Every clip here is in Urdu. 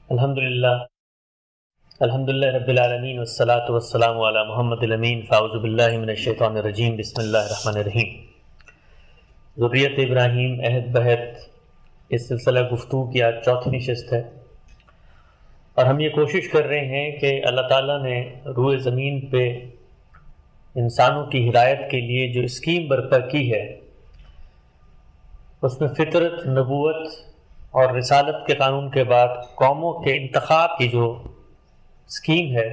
الحمدللہ رب العالمین والصلاة والسلام علی محمد الامین فاعوذ باللہ من الشیطان الرجیم بسم اللہ الرحمن الرحیم۔ ذریت ابراہیم عہد بہد اس سلسلہ گفتگو کی آج چوتھی نشست ہے، اور ہم یہ کوشش کر رہے ہیں کہ اللہ تعالیٰ نے روئے زمین پہ انسانوں کی ہدایت کے لیے جو اسکیم برپا کی ہے، اس میں فطرت، نبوت اور رسالت کے قانون کے بعد قوموں کے انتخاب کی جو اسکیم ہے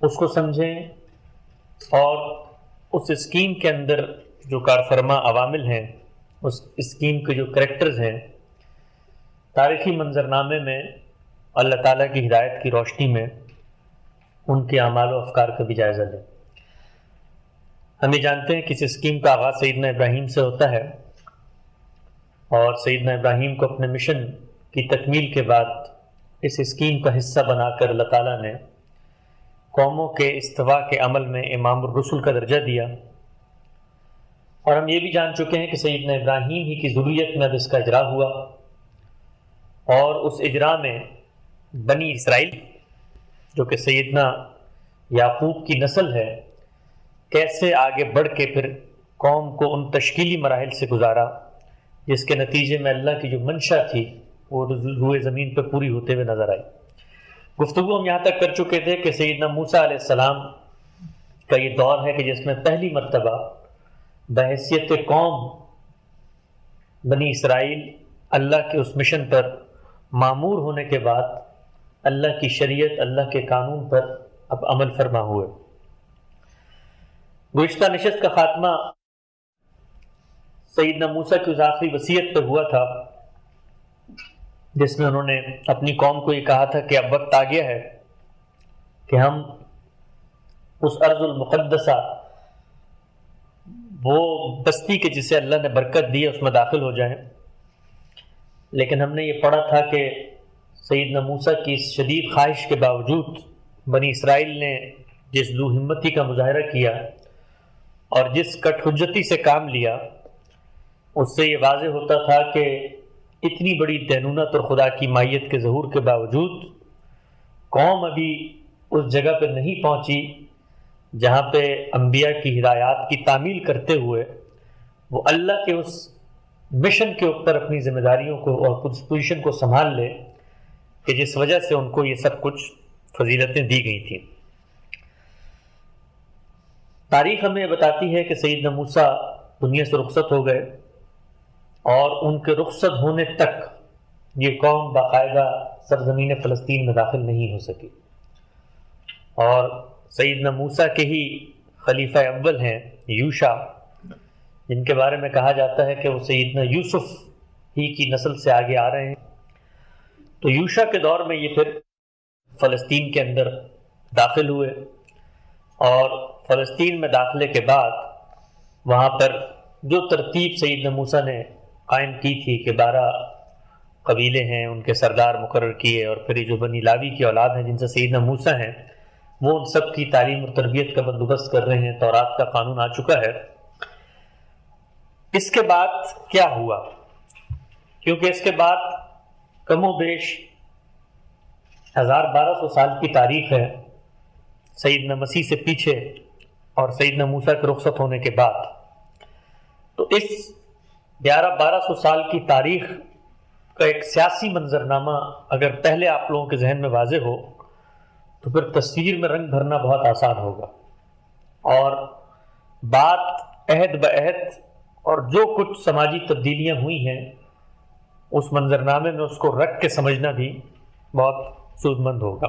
اس کو سمجھیں، اور اس اسکیم کے اندر جو کارفرما عوامل ہیں، اس اسکیم کے جو کریکٹرز ہیں، تاریخی منظرنامے میں اللہ تعالیٰ کی ہدایت کی روشنی میں ان کے اعمال و افکار کا بھی جائزہ لیں۔ ہم یہ جانتے ہیں کہ اس اسکیم کا آغاز سیدنا ابراہیم سے ہوتا ہے، اور سیدنا ابراہیم کو اپنے مشن کی تکمیل کے بعد اس اسکیم کا حصہ بنا کر اللہ تعالیٰ نے قوموں کے استوا کے عمل میں امام الرسل کا درجہ دیا، اور ہم یہ بھی جان چکے ہیں کہ سیدنا ابراہیم ہی کی ذریت میں اب اس کا اجرا ہوا، اور اس اجرا میں بنی اسرائیل جو کہ سیدنا یعقوب کی نسل ہے، کیسے آگے بڑھ کے پھر قوم کو ان تشکیلی مراحل سے گزارا جس کے نتیجے میں اللہ کی جو منشا تھی وہ روئے زمین پہ پوری ہوتے ہوئے نظر آئی۔ گفتگو ہم یہاں تک کر چکے تھے کہ سیدنا موسیٰ علیہ السلام کا یہ دور ہے کہ جس میں پہلی مرتبہ بحیثیت قوم بنی اسرائیل اللہ کے اس مشن پر معمور ہونے کے بعد اللہ کی شریعت، اللہ کے قانون پر اب عمل فرما ہوئے۔ گزشتہ نشست کا خاتمہ سیدنا موسیٰ کی اس آخری وصیت پہ ہوا تھا جس میں انہوں نے اپنی قوم کو یہ کہا تھا کہ اب وقت آ گیا ہے کہ ہم اس ارض المقدسہ، وہ بستی کے جسے اللہ نے برکت دی ہے، اس میں داخل ہو جائیں۔ لیکن ہم نے یہ پڑھا تھا کہ سیدنا موسیٰ کی اس شدید خواہش کے باوجود بنی اسرائیل نے جس ذو ہمتی کا مظاہرہ کیا اور جس کٹ حجتی سے کام لیا، اس سے یہ واضح ہوتا تھا کہ اتنی بڑی دینونت اور خدا کی مائیت کے ظہور کے باوجود قوم ابھی اس جگہ پہ نہیں پہنچی جہاں پہ انبیاء کی ہدایات کی تعمیل کرتے ہوئے وہ اللہ کے اس مشن کے اوپر اپنی ذمہ داریوں کو اور اس پوزیشن کو سنبھال لے کہ جس وجہ سے ان کو یہ سب کچھ فضیلتیں دی گئی تھیں۔ تاریخ ہمیں بتاتی ہے کہ سیدنا موسیٰ دنیا سے رخصت ہو گئے، اور ان کے رخصت ہونے تک یہ قوم باقاعدہ سرزمین فلسطین میں داخل نہیں ہو سکی، اور سیدنا موسیٰ کے ہی خلیفہ اول ہیں یوشع، جن کے بارے میں کہا جاتا ہے کہ وہ سیدنا یوسف ہی کی نسل سے آگے آ رہے ہیں۔ تو یوشع کے دور میں یہ پھر فلسطین کے اندر داخل ہوئے، اور فلسطین میں داخلے کے بعد وہاں پر جو ترتیب سیدنا موسیٰ نے قائم کی تھی کہ 12 قبیلے ہیں، ان کے سردار مقرر کیے، اور پھر یہ جو بنی لاوی کی اولاد ہیں جن سے سیدنا موسیٰ ہیں، وہ ان سب کی تعلیم اور تربیت کا بندوبست کر رہے ہیں۔ تورات کا قانون آ چکا ہے۔ اس کے بعد کیا ہوا؟ کیونکہ اس کے بعد کم و بیش 1200 سال کی تاریخ ہے سیدنا مسیح سے پیچھے اور سیدنا موسیٰ کے رخصت ہونے کے بعد۔ تو اس 1200 سال کی تاریخ کا ایک سیاسی منظرنامہ اگر پہلے آپ لوگوں کے ذہن میں واضح ہو تو پھر تصویر میں رنگ بھرنا بہت آسان ہوگا، اور بات عہد بعہد اور جو کچھ سماجی تبدیلیاں ہوئی ہیں اس منظرنامے میں اس کو رکھ کے سمجھنا بھی بہت سود مند ہوگا۔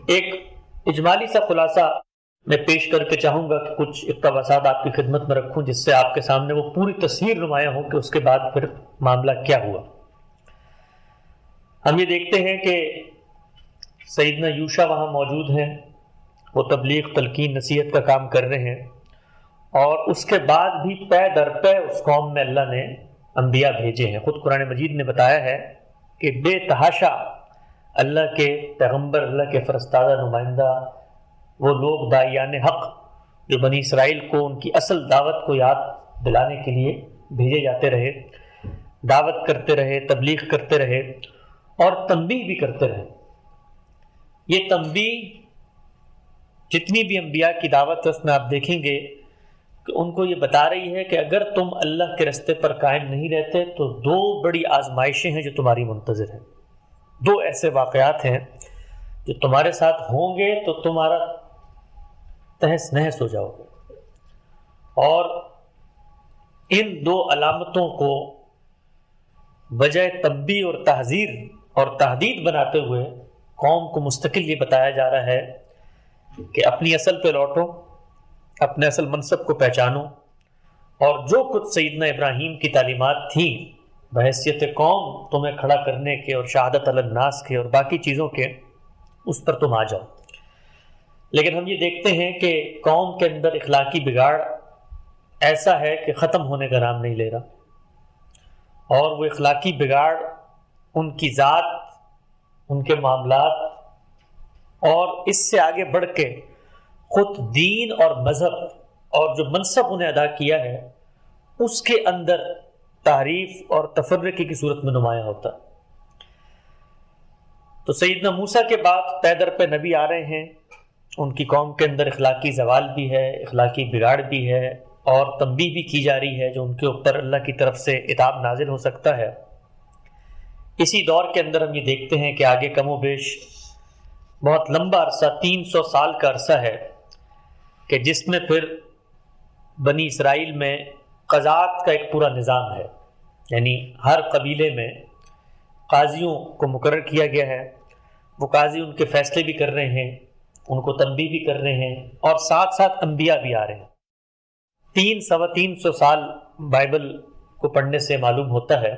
ایک اجمالی سا خلاصہ میں پیش کر کے چاہوں گا کہ کچھ اقتباسات آپ کی خدمت میں رکھوں جس سے آپ کے سامنے وہ پوری تصویر نمایاں ہو کہ اس کے بعد پھر معاملہ کیا ہوا۔ ہم یہ دیکھتے ہیں کہ سیدنا یوشع وہاں موجود ہیں، وہ تبلیغ، تلقین، نصیحت کا کام کر رہے ہیں، اور اس کے بعد بھی پے در پے اس قوم میں اللہ نے انبیاء بھیجے ہیں۔ خود قرآن مجید نے بتایا ہے کہ بے تحاشا اللہ کے پیغمبر، اللہ کے فرستادہ نمائندہ، وہ لوگ داعیان حق جو بنی اسرائیل کو ان کی اصل دعوت کو یاد دلانے کے لیے بھیجے جاتے رہے، دعوت کرتے رہے، تبلیغ کرتے رہے، اور تنبیہ بھی کرتے رہے۔ یہ تنبیہ جتنی بھی انبیاء کی دعوت ہے اس میں آپ دیکھیں گے کہ ان کو یہ بتا رہی ہے کہ اگر تم اللہ کے راستے پر قائم نہیں رہتے تو دو بڑی آزمائشیں ہیں جو تمہاری منتظر ہیں، دو ایسے واقعات ہیں جو تمہارے ساتھ ہوں گے تو تمہارا تہس نہس ہو جاؤ گے۔ اور ان دو علامتوں کو وجہ تنبیہ اور تحذیر اور تحدید بناتے ہوئے قوم کو مستقل یہ بتایا جا رہا ہے کہ اپنی اصل پہ لوٹو، اپنے اصل منصب کو پہچانو، اور جو کچھ سیدنا ابراہیم کی تعلیمات تھیں بحیثیت قوم تمہیں کھڑا کرنے کے اور شہادت علی الناس کے اور باقی چیزوں کے، اس پر تم آ جاؤ۔ لیکن ہم یہ دیکھتے ہیں کہ قوم کے اندر اخلاقی بگاڑ ایسا ہے کہ ختم ہونے کا نام نہیں لے رہا، اور وہ اخلاقی بگاڑ ان کی ذات، ان کے معاملات، اور اس سے آگے بڑھ کے خود دین اور مذہب اور جو منصب انہیں ادا کیا ہے اس کے اندر تعریف اور تفرقے کی صورت میں نمایاں ہوتا۔ تو سیدنا موسیٰ کے بعد پے در پہ نبی آ رہے ہیں، ان کی قوم کے اندر اخلاقی زوال بھی ہے، اخلاقی بگاڑ بھی ہے، اور تنبیہ بھی کی جا رہی ہے جو ان کے اوپر اللہ کی طرف سے عتاب نازل ہو سکتا ہے۔ اسی دور کے اندر ہم یہ دیکھتے ہیں کہ آگے کم و بیش بہت لمبا عرصہ 300 سال کا عرصہ ہے کہ جس میں پھر بنی اسرائیل میں قضات کا ایک پورا نظام ہے، یعنی ہر قبیلے میں قاضیوں کو مقرر کیا گیا ہے، وہ قاضی ان کے فیصلے بھی کر رہے ہیں، ان کو تنبیہ بھی کر رہے ہیں، اور ساتھ ساتھ انبیاء بھی آ رہے ہیں۔ 300 سال بائبل کو پڑھنے سے معلوم ہوتا ہے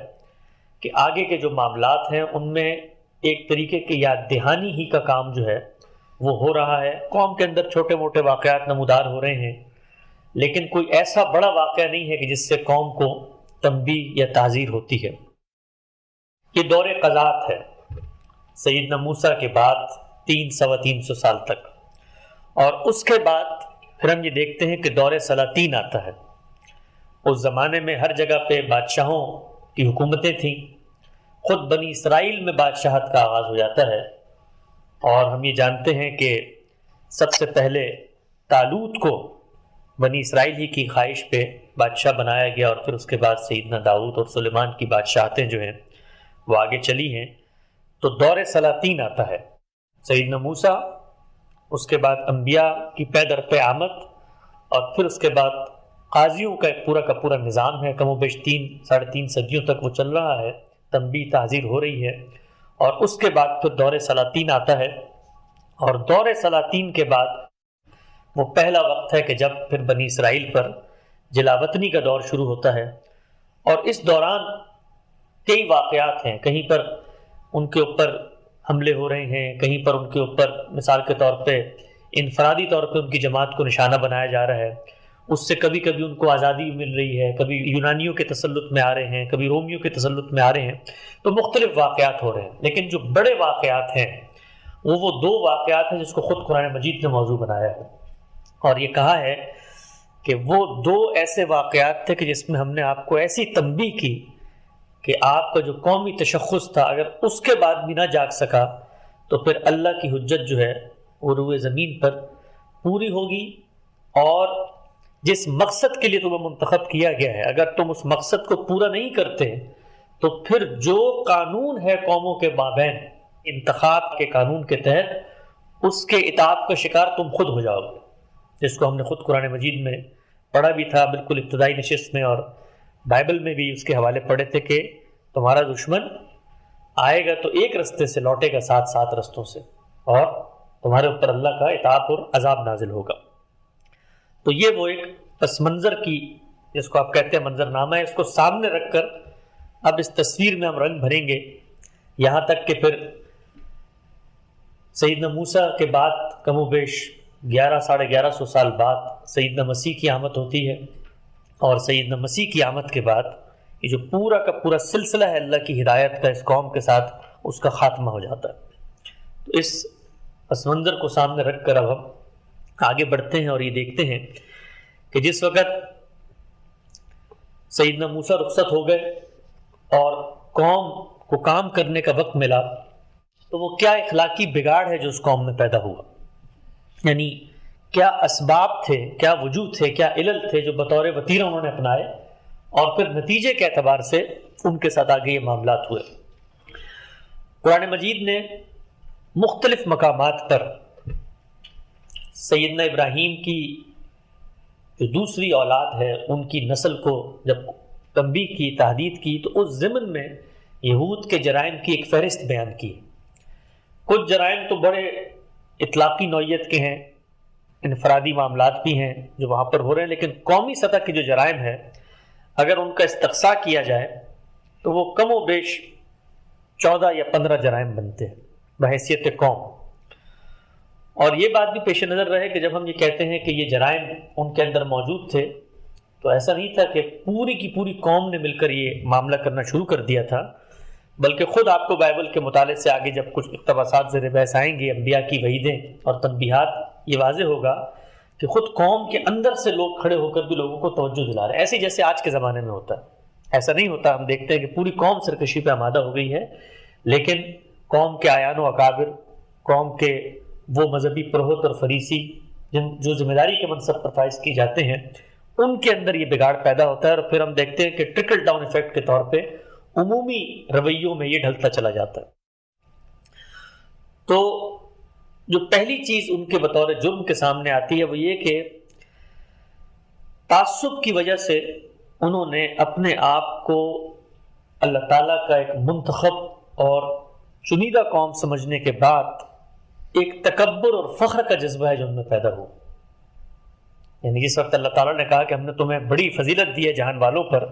کہ آگے کے جو معاملات ہیں ان میں ایک طریقے کی یاد دہانی ہی کا کام جو ہے وہ ہو رہا ہے۔ قوم کے اندر چھوٹے موٹے واقعات نمودار ہو رہے ہیں، لیکن کوئی ایسا بڑا واقعہ نہیں ہے کہ جس سے قوم کو تنبیہ یا تعزیر ہوتی ہے۔ یہ دور قضات ہے سیدنا موسیٰ کے بعد 300 سال تک، اور اس کے بعد پھر ہم یہ دیکھتے ہیں کہ دور سلاطین آتا ہے۔ اس زمانے میں ہر جگہ پہ بادشاہوں کی حکومتیں تھیں، خود بنی اسرائیل میں بادشاہت کا آغاز ہو جاتا ہے، اور ہم یہ جانتے ہیں کہ سب سے پہلے طالوت کو بنی اسرائیل ہی کی خواہش پہ بادشاہ بنایا گیا، اور پھر اس کے بعد سیدنا داؤد اور سلیمان کی بادشاہتیں جو ہیں وہ آگے چلی ہیں۔ تو دور سلاطین آتا ہے، سیدنا موسیٰ، اس کے بعد انبیاء کی پے در پہ آمد، اور پھر اس کے بعد قاضیوں کا ایک پورا کا پورا نظام ہے، کم و بیش 3-3.5 صدیوں تک وہ چل رہا ہے، تنبیہ تعزیر ہو رہی ہے۔ اور اس کے بعد پھر دور سلاطین آتا ہے، اور دور سلاطین کے بعد وہ پہلا وقت ہے کہ جب پھر بنی اسرائیل پر جلاوطنی کا دور شروع ہوتا ہے، اور اس دوران کئی واقعات ہیں، کہیں پر ان کے اوپر حملے ہو رہے ہیں، کہیں پر ان کے اوپر مثال کے طور پہ انفرادی طور پہ ان کی جماعت کو نشانہ بنایا جا رہا ہے، اس سے کبھی کبھی ان کو آزادی مل رہی ہے، کبھی یونانیوں کے تسلط میں آ رہے ہیں، کبھی رومیوں کے تسلط میں آ رہے ہیں، تو مختلف واقعات ہو رہے ہیں۔ لیکن جو بڑے واقعات ہیں وہ دو واقعات ہیں جس کو خود قرآن مجید نے موضوع بنایا ہے، اور یہ کہا ہے کہ وہ دو ایسے واقعات تھے کہ جس میں ہم نے آپ کو ایسی تنبیہ کی کہ آپ کا جو قومی تشخص تھا اگر اس کے بعد بھی نہ جاگ سکا تو پھر اللہ کی حجت جو ہے وہ روئے زمین پر پوری ہوگی، اور جس مقصد کے لیے تمہیں منتخب کیا گیا ہے اگر تم اس مقصد کو پورا نہیں کرتے تو پھر جو قانون ہے قوموں کے مابین انتخاب کے قانون کے تحت اس کے عتاب کا شکار تم خود ہو جاؤ گے، جس کو ہم نے خود قرآن مجید میں پڑھا بھی تھا بالکل ابتدائی نشست میں، اور بائبل میں بھی اس کے حوالے پڑھے تھے کہ تمہارا دشمن آئے گا تو ایک رستے سے لوٹے گا 7 رستوں سے، اور تمہارے اوپر اللہ کا عتاب اور عذاب نازل ہوگا۔ تو یہ وہ ایک پس منظر کی جس کو آپ کہتے ہیں منظر نامہ ہے، اس کو سامنے رکھ کر اب اس تصویر میں ہم رنگ بھریں گے، یہاں تک کہ پھر سیدنا موسیٰ کے بعد کم و بیش 1100-1150 سال بعد سیدنا مسیح کی آمد ہوتی ہے، اور سیدنا مسیح کی آمد کے بعد یہ جو پورا کا پورا سلسلہ ہے اللہ کی ہدایت کا اس قوم کے ساتھ اس کا خاتمہ ہو جاتا ہے۔ تو اس پس منظر کو سامنے رکھ کر اب ہم آگے بڑھتے ہیں اور یہ دیکھتے ہیں کہ جس وقت سیدنا موسیٰ رخصت ہو گئے اور قوم کو کام کرنے کا وقت ملا تو وہ کیا اخلاقی بگاڑ ہے جو اس قوم میں پیدا ہوا، یعنی کیا اسباب تھے، کیا وجود تھے، کیا علل تھے جو بطور وتیرہ انہوں نے اپنائے، اور پھر نتیجے کے اعتبار سے ان کے ساتھ آگے یہ معاملات ہوئے۔ قرآن مجید نے مختلف مقامات پر سیدنا ابراہیم کی جو دوسری اولاد ہے ان کی نسل کو جب تنبیہ کی، تحدید کی، تو اس ضمن میں یہود کے جرائم کی ایک فہرست بیان کی۔ کچھ جرائم تو بڑے اطلاقی نوعیت کے ہیں، انفرادی معاملات بھی ہیں جو وہاں پر ہو رہے ہیں، لیکن قومی سطح کے جو جرائم ہیں اگر ان کا استقصاء کیا جائے تو وہ کم و بیش 14 یا 15 جرائم بنتے ہیں بحیثیت قوم۔ اور یہ بات بھی پیش نظر رہے کہ جب ہم یہ کہتے ہیں کہ یہ جرائم ان کے اندر موجود تھے تو ایسا نہیں تھا کہ پوری کی پوری قوم نے مل کر یہ معاملہ کرنا شروع کر دیا تھا، بلکہ خود آپ کو بائبل کے مطالعے سے آگے جب کچھ اقتباسات زیر بحث آئیں گے، انبیاء کی وعیدیں اور تنبیہات، یہ واضح ہوگا کہ خود قوم کے اندر سے لوگ کھڑے ہو کر بھی لوگوں کو توجہ دلا رہے ہیں، ایسے جیسے آج کے زمانے میں ہوتا ہے۔ ایسا نہیں ہوتا، ہم دیکھتے ہیں کہ پوری قوم سرکشی پہ آمادہ ہو گئی ہے، لیکن قوم کے اعیان و اکابر، قوم کے وہ مذہبی پروہت اور فریسی جو ذمہ داری کے منصب پر فائز کی جاتے ہیں، ان کے اندر یہ بگاڑ پیدا ہوتا ہے، اور پھر ہم دیکھتے ہیں کہ ٹرکل ڈاؤن ایفیکٹ کے طور پہ عمومی رویوں میں یہ ڈھلتا چلا جاتا ہے۔ تو جو پہلی چیز ان کے بطور جرم کے سامنے آتی ہے وہ یہ کہ تعصب کی وجہ سے انہوں نے اپنے آپ کو اللہ تعالیٰ کا ایک منتخب اور چنیدہ قوم سمجھنے کے بعد ایک تکبر اور فخر کا جذبہ ہے جو ان میں پیدا ہوا۔ یعنی جس وقت اللہ تعالیٰ نے کہا کہ ہم نے تمہیں بڑی فضیلت دی ہے جہان والوں پر،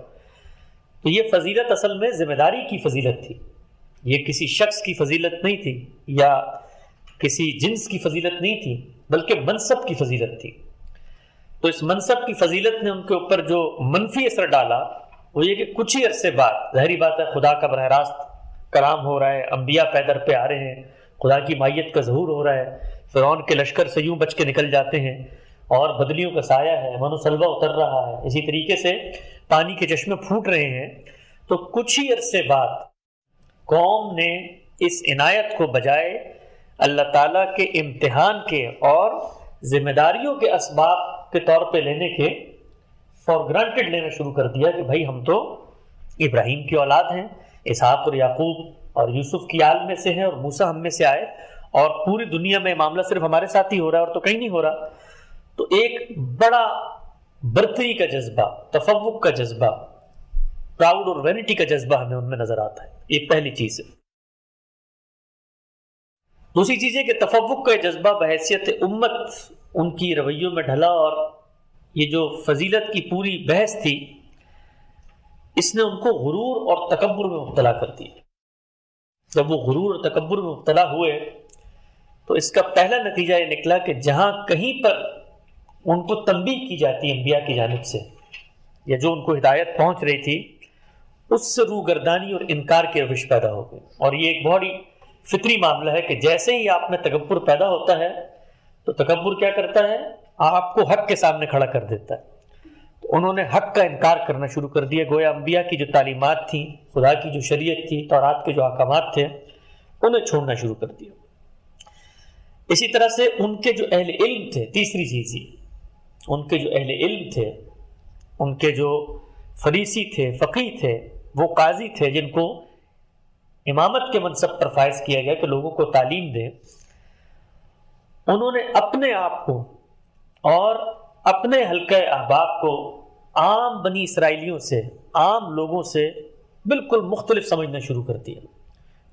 تو یہ فضیلت اصل میں ذمہ داری کی فضیلت تھی، یہ کسی شخص کی فضیلت نہیں تھی یا کسی جنس کی فضیلت نہیں تھی، بلکہ منصب کی فضیلت تھی۔ تو اس منصب کی فضیلت نے ان کے اوپر جو منفی اثر ڈالا وہ یہ کہ کچھ ہی عرصے بعد، ظاہری بات ہے خدا کا براہ راست کلام ہو رہا ہے، انبیاء پیدر پہ آ رہے ہیں، خدا کی مائیت کا ظہور ہو رہا ہے، فرعون کے لشکر سے یوں بچ کے نکل جاتے ہیں، اور بدلیوں کا سایہ ہے، من و سلوہ اتر رہا ہے، اسی طریقے سے پانی کے چشمے پھوٹ رہے ہیں۔ تو کچھ ہی عرصے بعد قوم نے اس عنایت کو بجائے اللہ تعالیٰ کے امتحان کے اور ذمہ داریوں کے اسباب کے طور پہ لینے کے فار گرانٹڈ لینا شروع کر دیا کہ بھائی ہم تو ابراہیم کی اولاد ہیں، اسحاق اور یعقوب اور یوسف کی آل میں سے ہیں، اور موسیٰ ہم میں سے آئے، اور پوری دنیا میں معاملہ صرف ہمارے ساتھ ہی ہو رہا ہے اور تو کہیں نہیں ہو رہا۔ تو ایک بڑا برتری کا جذبہ، تفوق کا جذبہ، پراؤڈ اور وینٹی کا جذبہ ہمیں ان میں نظر آتا ہے۔ یہ پہلی چیز ہے۔ دوسری چیز ہے کہ تفوق کا جذبہ بحیثیت امت ان کی رویوں میں ڈھلا، اور یہ جو فضیلت کی پوری بحث تھی اس نے ان کو غرور اور تکبر میں مبتلا کر دیا۔ جب وہ غرور اور تکبر میں مبتلا ہوئے تو اس کا پہلا نتیجہ یہ نکلا کہ جہاں کہیں پر ان کو تنبیہ کی جاتی انبیاء کی جانب سے، یا جو ان کو ہدایت پہنچ رہی تھی، اس سے روگردانی اور انکار کی روش پیدا ہو گئی۔ اور یہ ایک بہت ہی فطری معاملہ ہے کہ جیسے ہی آپ میں تکبر پیدا ہوتا ہے تو تکبر کیا کرتا ہے؟ آپ کو حق کے سامنے کھڑا کر دیتا ہے۔ تو انہوں نے حق کا انکار کرنا شروع کر دیا، گویا انبیاء کی جو تعلیمات تھیں، خدا کی جو شریعت تھی، تورات کے جو احکامات تھے، انہیں چھوڑنا شروع کر دیا۔ اسی طرح سے ان کے جو اہل علم تھے، تیسری چیز ہی، ان کے جو اہل علم تھے، ان کے جو فریسی تھے، فقیہ تھے، وہ قاضی تھے جن کو امامت کے منصب پر فائز کیا گیا کہ لوگوں کو تعلیم دیں، انہوں نے اپنے آپ کو اور اپنے حلقہ احباب کو عام بنی اسرائیلیوں سے، عام لوگوں سے بالکل مختلف سمجھنا شروع کر دیا۔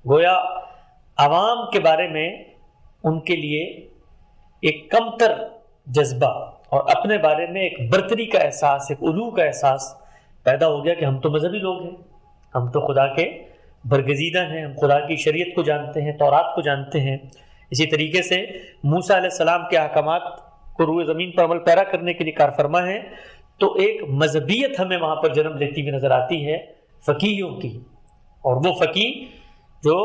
گویا عوام کے بارے میں ان کے لیے ایک کمتر جذبہ اور اپنے بارے میں ایک برتری کا احساس، ایک علو کا احساس پیدا ہو گیا کہ ہم تو مذہبی لوگ ہیں، ہم تو خدا کے برگزیدہ ہیں، ہم خدا کی شریعت کو جانتے ہیں، تورات کو جانتے ہیں۔ اسی طریقے سے موسیٰ علیہ السلام کے احکامات کو روئے زمین پر عمل پیرا کرنے کے لیے کار فرما ہے۔ تو ایک مذہبیت ہمیں وہاں پر جنم لیتی ہوئی نظر آتی ہے فقیہوں کی، اور وہ فقیہ جو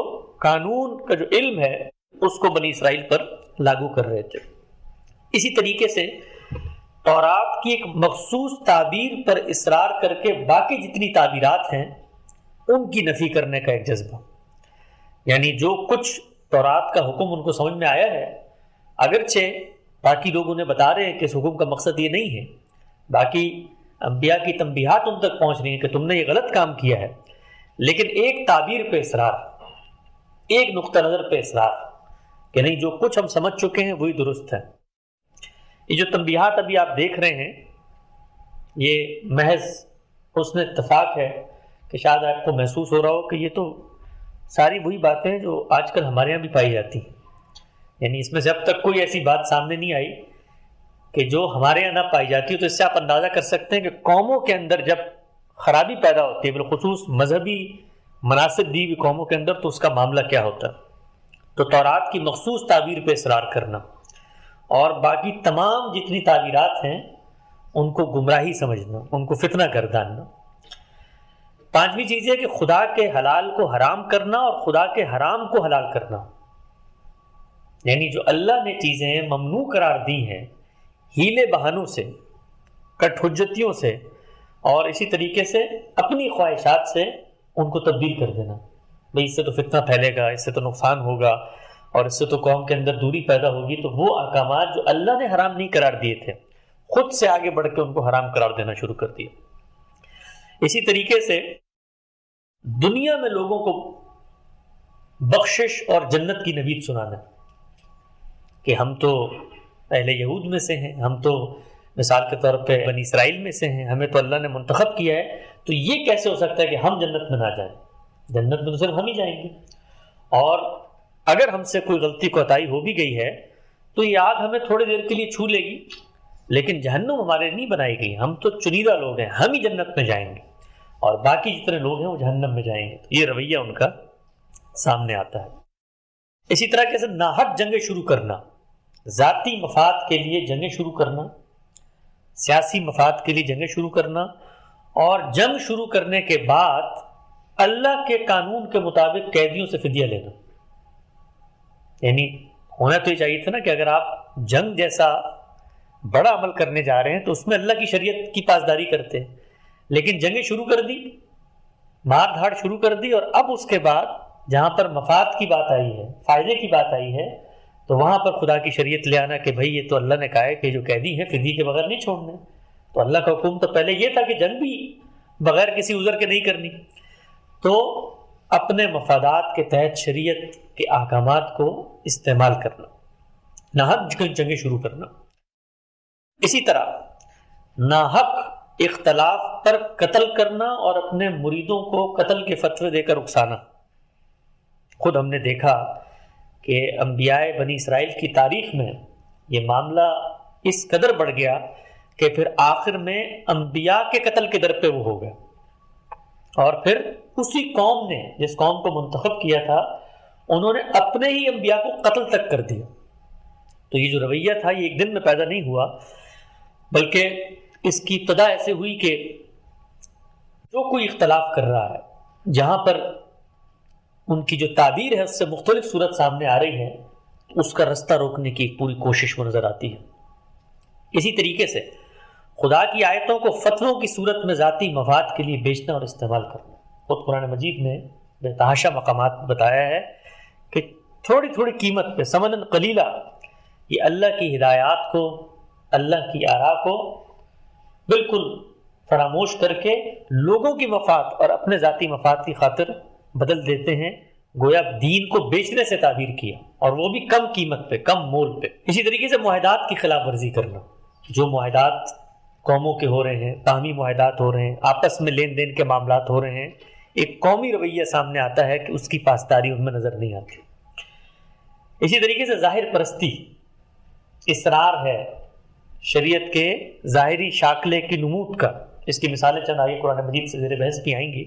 قانون کا جو علم ہے اس کو بنی اسرائیل پر لاگو کر رہے تھے۔ اسی طریقے سے تورات کی ایک مخصوص تعبیر پر اصرار کر کے باقی جتنی تعبیرات ہیں ان کی نفی کرنے کا ایک جذبہ، یعنی جو کچھ تورات کا حکم ان کو سمجھ میں آیا ہے، اگرچہ باقی لوگ انہیں بتا رہے ہیں کہ اس حکم کا مقصد یہ نہیں ہے، باقی انبیاء کی تنبیہات ان تک پہنچ رہی ہیں کہ تم نے یہ غلط کام کیا ہے، لیکن ایک تعبیر پہ اصرار، ایک نقطہ نظر پہ اصرار کہ نہیں، جو کچھ ہم سمجھ چکے ہیں وہی درست ہے۔ یہ جو تنبیہات ابھی آپ دیکھ رہے ہیں، یہ محض حسن اتفاق ہے کہ شاید آپ کو محسوس ہو رہا ہو کہ یہ تو ساری وہی باتیں ہیں جو آج کل ہمارے یہاں بھی پائی جاتی ہیں، یعنی اس میں سے اب تک کوئی ایسی بات سامنے نہیں آئی کہ جو ہمارے یہاں نہ پائی جاتی ہے۔ تو اس سے آپ اندازہ کر سکتے ہیں کہ قوموں کے اندر جب خرابی پیدا ہوتی ہے، بالخصوص مذہبی مناسب دی ہوئی قوموں کے اندر، تو اس کا معاملہ کیا ہوتا ہے۔ تو تورات کی مخصوص تعبیر پہ اصرار کرنا اور باقی تمام جتنی تعبیرات ہیں ان کو گمراہی سمجھنا، ان کو فتنہ گرداننا۔ پانچویں چیز ہے کہ خدا کے حلال کو حرام کرنا اور خدا کے حرام کو حلال کرنا، یعنی جو اللہ نے چیزیں ممنوع قرار دی ہیں ہیلے بہانوں سے، کٹ حجتیوں سے، اور اسی طریقے سے اپنی خواہشات سے ان کو تبدیل کر دینا، بھئی اس سے تو فتنہ پھیلے گا، اس سے تو نقصان ہوگا، اور اس سے تو قوم کے اندر دوری پیدا ہوگی، تو وہ احکامات جو اللہ نے حرام نہیں قرار دیے تھے خود سے آگے بڑھ کے ان کو حرام قرار دینا شروع کر دیا۔ اسی طریقے سے دنیا میں لوگوں کو بخشش اور جنت کی نوید سنانا کہ ہم تو اہل یہود میں سے ہیں، ہم تو مثال کے طور پہ بنی اسرائیل میں سے ہیں، ہمیں تو اللہ نے منتخب کیا ہے، تو یہ کیسے ہو سکتا ہے کہ ہم جنت میں نہ جائیں؟ جنت میں تو صرف ہم ہی جائیں گے، اور اگر ہم سے کوئی غلطی کوتاہی ہو بھی گئی ہے تو یہ آگ ہمیں تھوڑی دیر کے لیے چھو لے گی، لیکن جہنم ہمارے نہیں بنائی گئی، ہم تو چنیدہ لوگ ہیں، ہم ہی جنت میں جائیں گے اور باقی جتنے لوگ ہیں وہ جہنم میں جائیں گے۔ تو یہ رویہ ان کا سامنے آتا ہے۔ اسی طرح سے ناحق جنگیں شروع کرنا، ذاتی مفاد کے لیے جنگیں شروع کرنا، سیاسی مفاد کے لیے جنگیں شروع کرنا، اور جنگ شروع کرنے کے بعد اللہ کے قانون کے مطابق قیدیوں سے فدیہ لینا۔ یعنی ہونا تو یہ چاہیے تھا نا کہ اگر آپ جنگ جیسا بڑا عمل کرنے جا رہے ہیں تو اس میں اللہ کی شریعت کی پاسداری کرتے ہیں، لیکن جنگیں شروع کر دی، مار دھاڑ شروع کر دی، اور اب اس کے بعد جہاں پر مفاد کی بات آئی ہے، فائدے کی بات آئی ہے، تو وہاں پر خدا کی شریعت لے آنا کہ بھئی یہ تو اللہ نے کہا ہے کہ جو قیدی ہیں فدیے کے بغیر نہیں چھوڑنے۔ تو اللہ کا حکم تو پہلے یہ تھا کہ جنگ بھی بغیر کسی عذر کے نہیں کرنی، تو اپنے مفادات کے تحت شریعت کے احکامات کو استعمال کرنا، ناحق جنگیں شروع کرنا۔ اسی طرح ناحق اختلاف پر قتل کرنا اور اپنے مریدوں کو قتل کے فتوے دے کر اکسانا۔ خود ہم نے دیکھا کہ انبیاء بنی اسرائیل کی تاریخ میں یہ معاملہ اس قدر بڑھ گیا کہ پھر آخر میں انبیاء کے قتل کے در پہ وہ ہو گئے، اور پھر اسی قوم نے، جس قوم کو منتخب کیا تھا، انہوں نے اپنے ہی انبیاء کو قتل تک کر دیا۔ تو یہ جو رویہ تھا یہ ایک دن میں پیدا نہیں ہوا، بلکہ اس کی ابتدا ایسے ہوئی کہ جو کوئی اختلاف کر رہا ہے، جہاں پر ان کی جو تعبیر ہے اس سے مختلف صورت سامنے آ رہی ہے، اس کا رستہ روکنے کی ایک پوری کوشش وہ نظر آتی ہے۔ اسی طریقے سے خدا کی آیتوں کو فتووں کی صورت میں ذاتی مفاد کے لیے بیچنا اور استعمال کرنا۔ خود قرآن مجید نے بے تحاشا مقامات بتایا ہے کہ تھوڑی تھوڑی قیمت پہ، ثمناً قلیلہ، یہ اللہ کی ہدایات کو، اللہ کی آراء کو بالکل فراموش کر کے لوگوں کی مفاد اور اپنے ذاتی مفاد کی خاطر بدل دیتے ہیں، گویا دین کو بیچنے سے تعبیر کیا، اور وہ بھی کم قیمت پہ، کم مول پہ۔ اسی طریقے سے معاہدات کی خلاف ورزی کرنا، جو معاہدات قوموں کے ہو رہے ہیں، باہمی معاہدات ہو رہے ہیں، آپس میں لین دین کے معاملات ہو رہے ہیں، ایک قومی رویہ سامنے آتا ہے کہ اس کی پاسداری ان میں نظر نہیں آتی۔ اسی طریقے سے ظاہر پرستی، اصرار ہے شریعت کے ظاہری شاکلے کی نمود کا، اس کی مثالیں چند آگے قرآن مجید سے زیر بحث بھی آئیں گی۔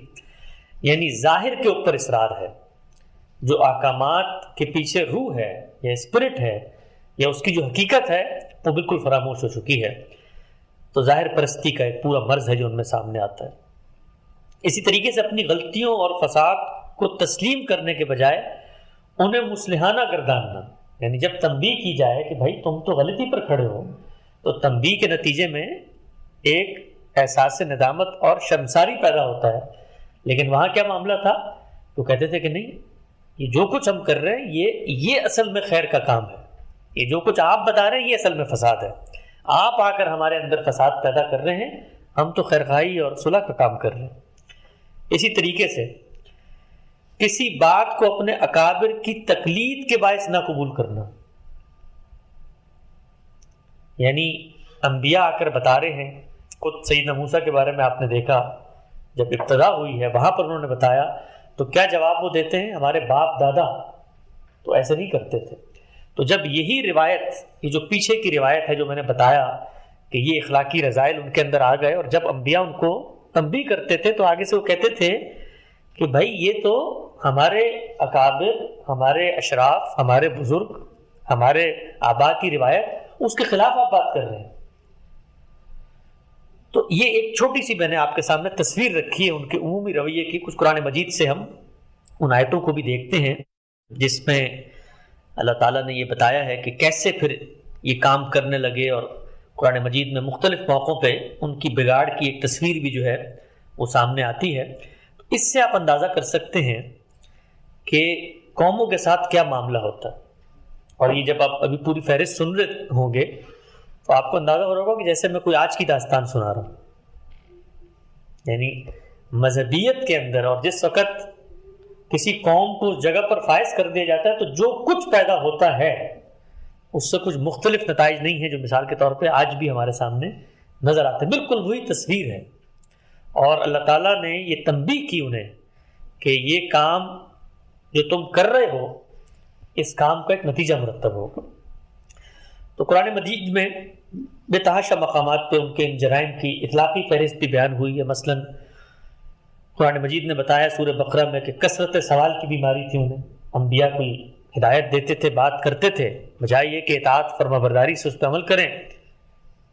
یعنی ظاہر کے اوپر اصرار ہے، جو احکامات کے پیچھے روح ہے یا اسپرٹ ہے یا اس کی جو حقیقت ہے وہ بالکل فراموش ہو چکی ہے۔ تو ظاہر پرستی کا ایک پورا مرض ہے جو ان میں سامنے آتا ہے۔ اسی طریقے سے اپنی غلطیوں اور فساد کو تسلیم کرنے کے بجائے انہیں مصلحانہ گرداننا، یعنی جب تنبیہ کی جائے کہ بھائی تم تو غلطی پر کھڑے ہو، تو تنبیہ کے نتیجے میں ایک احساس ندامت اور شرمساری پیدا ہوتا ہے، لیکن وہاں کیا معاملہ تھا؟ وہ کہتے تھے کہ نہیں، یہ جو کچھ ہم کر رہے ہیں یہ اصل میں خیر کا کام ہے، یہ جو کچھ آپ بتا رہے ہیں یہ اصل میں فساد ہے، آپ آ کر ہمارے اندر فساد پیدا کر رہے ہیں، ہم تو خیرخواہی اور صلح کا کام کر رہے ہیں۔ اسی طریقے سے کسی بات کو اپنے اکابر کی تقلید کے باعث نہ قبول کرنا، یعنی انبیاء آ کر بتا رہے ہیں، خود سیدنا موسیٰ کے بارے میں آپ نے دیکھا جب ابتدا ہوئی ہے وہاں پر انہوں نے بتایا تو کیا جواب وہ دیتے ہیں، ہمارے باپ دادا تو ایسے نہیں کرتے تھے۔ تو جب یہی روایت، یہ جو پیچھے کی روایت ہے جو میں نے بتایا کہ یہ اخلاقی رذائل ان کے اندر آ گئے، اور جب انبیاء ان کو تنبیہ کرتے تھے تو آگے سے وہ کہتے تھے کہ بھائی یہ تو ہمارے اکابر، ہمارے اشراف، ہمارے بزرگ، ہمارے آبا کی روایت، اس کے خلاف آپ بات کر رہے ہیں۔ تو یہ ایک چھوٹی سی میں نے آپ کے سامنے تصویر رکھی ہے ان کے عمومی رویے کی۔ کچھ قرآن مجید سے ہم ان آیتوں کو بھی دیکھتے ہیں جس میں اللہ تعالیٰ نے یہ بتایا ہے کہ کیسے پھر یہ کام کرنے لگے، اور قرآن مجید میں مختلف موقعوں پہ ان کی بگاڑ کی ایک تصویر بھی جو ہے وہ سامنے آتی ہے۔ اس سے آپ اندازہ کر سکتے ہیں کہ قوموں کے ساتھ کیا معاملہ ہوتا ہے، اور یہ جب آپ ابھی پوری فہرست سن رہے ہوں گے تو آپ کو اندازہ ہو رہا ہوگا کہ جیسے میں کوئی آج کی داستان سنا رہا ہوں۔ یعنی مذہبیت کے اندر، اور جس وقت کسی قوم کو اس جگہ پر فائز کر دیا جاتا ہے تو جو کچھ پیدا ہوتا ہے اس سے کچھ مختلف نتائج نہیں ہیں جو مثال کے طور پہ آج بھی ہمارے سامنے نظر آتے ہیں۔ بالکل وہی تصویر ہے، اور اللہ تعالیٰ نے یہ تنبیہ کی انہیں کہ یہ کام جو تم کر رہے ہو اس کام کا ایک نتیجہ مرتب ہوگا۔ تو قرآن مجید میں بے تحاشا مقامات پہ ان کے ان جرائم کی اطلاقی فہرست بھی بیان ہوئی ہے۔ مثلاً قرآن مجید نے بتایا سورہ بقرہ میں کہ کثرت سوال کی بیماری تھی انہیں، انبیاء کو ہدایت دیتے تھے، بات کرتے تھے، بجائے یہ کہ اطاعت فرما برداری سے اس پہ عمل کریں،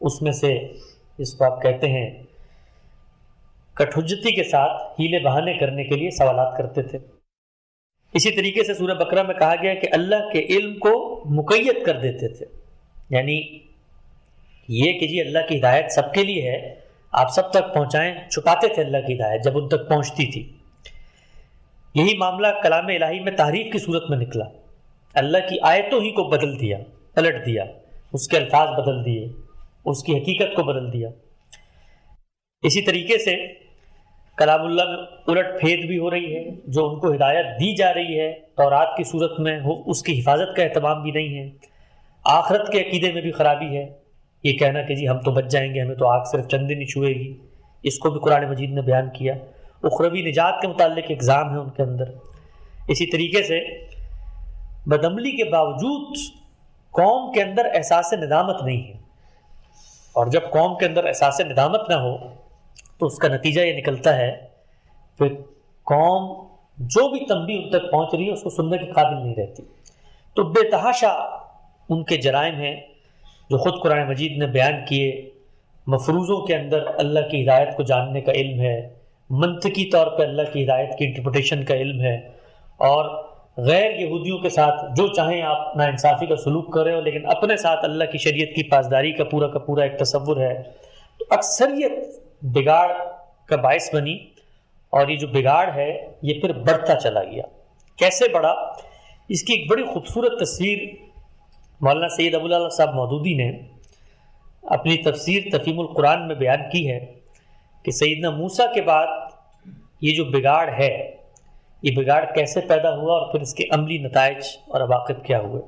اس میں سے جس کو آپ کہتے ہیں کٹ حجتی کے ساتھ ہیلے بہانے کرنے کے لیے سوالات کرتے تھے۔ اسی طریقے سے سورہ بقرہ میں کہا گیا کہ اللہ کے علم کو مقید کر دیتے تھے، یعنی یہ کہ جی اللہ کی ہدایت سب کے لیے ہے، آپ سب تک پہنچائیں، چھپاتے تھے اللہ کی ہدایت جب ان تک پہنچتی تھی۔ یہی معاملہ کلام الہی میں تحریف کی صورت میں نکلا، اللہ کی آیتوں ہی کو بدل دیا، پلٹ دیا، اس کے الفاظ بدل دیے، اس کی حقیقت کو بدل دیا۔ اسی طریقے سے کلام اللہ میں الٹ پھیر بھی ہو رہی ہے، جو ان کو ہدایت دی جا رہی ہے تورات کی صورت میں اس کی حفاظت کا اہتمام بھی نہیں ہے۔ آخرت کے عقیدے میں بھی خرابی ہے، یہ کہنا کہ جی ہم تو بچ جائیں گے، ہمیں تو آگ صرف چند دن ہی چھوئے گی، اس کو بھی قرآن مجید نے بیان کیا۔ اخروی نجات کے متعلق اگزام ہے ان کے اندر۔ اسی طریقے سے بدعملی کے باوجود قوم کے اندر احساس ندامت نہیں ہے، اور جب قوم کے اندر احساس ندامت نہ ہو تو اس کا نتیجہ یہ نکلتا ہے پھر قوم جو بھی تنبیہ ان تک پہنچ رہی ہے اس کو سننے کے قابل نہیں رہتی۔ تو بے تحاشا ان کے جرائم ہیں جو خود قرآن مجید نے بیان کیے۔ مفروضوں کے اندر اللہ کی ہدایت کو جاننے کا علم ہے، منطقی طور پہ اللہ کی ہدایت کی انٹرپریٹیشن کا علم ہے، اور غیر یہودیوں کے ساتھ جو چاہیں آپ ناانصافی کا سلوک کر رہے ہو لیکن اپنے ساتھ اللہ کی شریعت کی پاسداری کا پورا ایک تصور ہے۔ تو اکثریت بگاڑ کا باعث بنی، اور یہ جو بگاڑ ہے یہ پھر بڑھتا چلا گیا۔ کیسے بڑھا؟ اس کی ایک بڑی خوبصورت تصویر مولانا سید ابو الاعلی صاحب مودودی نے اپنی تفسیر تفہیم القرآن میں بیان کی ہے کہ سیدنا موسیٰ کے بعد یہ جو بگاڑ ہے یہ بگاڑ کیسے پیدا ہوا اور پھر اس کے عملی نتائج اور عواقب کیا ہوئے۔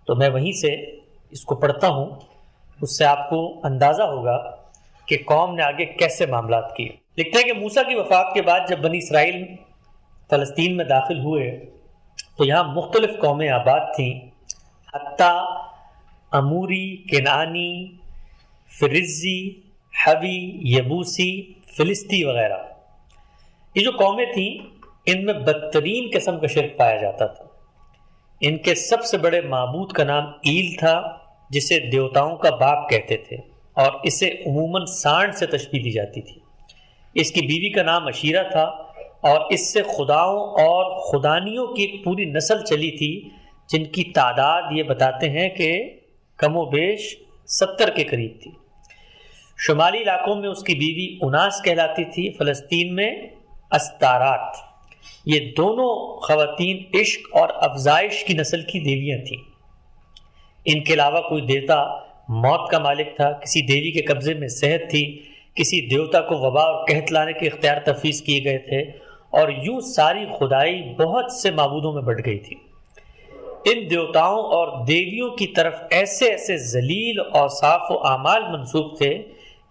تو میں وہیں سے اس کو پڑھتا ہوں، اس سے آپ کو اندازہ ہوگا کہ قوم نے آگے کیسے معاملات کیے۔ لکھتے ہیں کہ موسیٰ کی وفات کے بعد جب بنی اسرائیل فلسطین میں داخل ہوئے تو یہاں مختلف قومیں آباد تھیں، حتیٰ اموری، کنعانی، فرزی، حوی، یبوسی، فلسطی وغیرہ۔ یہ جو قومیں تھیں ان میں بدترین قسم کا شرک پایا جاتا تھا۔ ان کے سب سے بڑے معبود کا نام ایل تھا، جسے دیوتاؤں کا باپ کہتے تھے، اور اسے عموماً سانڈ سے تشبیہ دی جاتی تھی۔ اس کی بیوی کا نام عشیرہ تھا، اور اس سے خداؤں اور خدانیوں کی ایک پوری نسل چلی تھی جن کی تعداد یہ بتاتے ہیں کہ کم و بیش 70 کے قریب تھی۔ شمالی علاقوں میں اس کی بیوی اناس کہلاتی تھی، فلسطین میں استارات۔ یہ دونوں خواتین عشق اور افزائش کی نسل کی دیویاں تھیں۔ ان کے علاوہ کوئی دیوتا موت کا مالک تھا، کسی دیوی کے قبضے میں صحت تھی، کسی دیوتا کو وبا اور قحط لانے کے اختیار تفویض کیے گئے تھے، اور یوں ساری خدائی بہت سے معبودوں میں بٹ گئی تھی۔ ان دیوتاؤں اور دیویوں کی طرف ایسے ایسے ذلیل اور صاف و اعمال منسوب تھے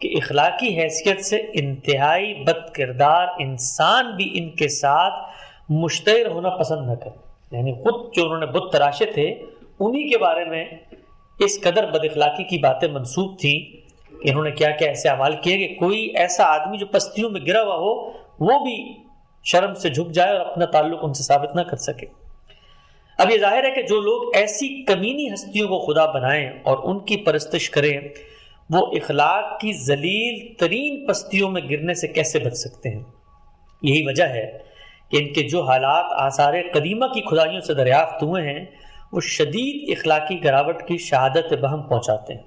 کہ اخلاقی حیثیت سے انتہائی بد کردار انسان بھی ان کے ساتھ مشتہر ہونا پسند نہ کرے۔ یعنی خود جو انہوں نے بت تراشے تھے انہی کے بارے میں اس قدر بد اخلاقی کی باتیں منسوب تھیں کہ انہوں نے کیا کیا ایسے اعمال کیے کہ کوئی ایسا آدمی جو پستیوں میں گرا ہوا ہو وہ بھی شرم سے جھک جائے اور اپنا تعلق ان سے ثابت نہ کر سکے۔ اب یہ ظاہر ہے کہ جو لوگ ایسی کمینی ہستیوں کو خدا بنائیں اور ان کی پرستش کریں وہ اخلاق کی ذلیل ترین پستیوں میں گرنے سے کیسے بچ سکتے ہیں؟ یہی وجہ ہے کہ ان کے جو حالات آثار قدیمہ کی خدائیوں سے دریافت ہوئے ہیں وہ شدید اخلاقی گراوٹ کی شہادت بہم پہنچاتے ہیں۔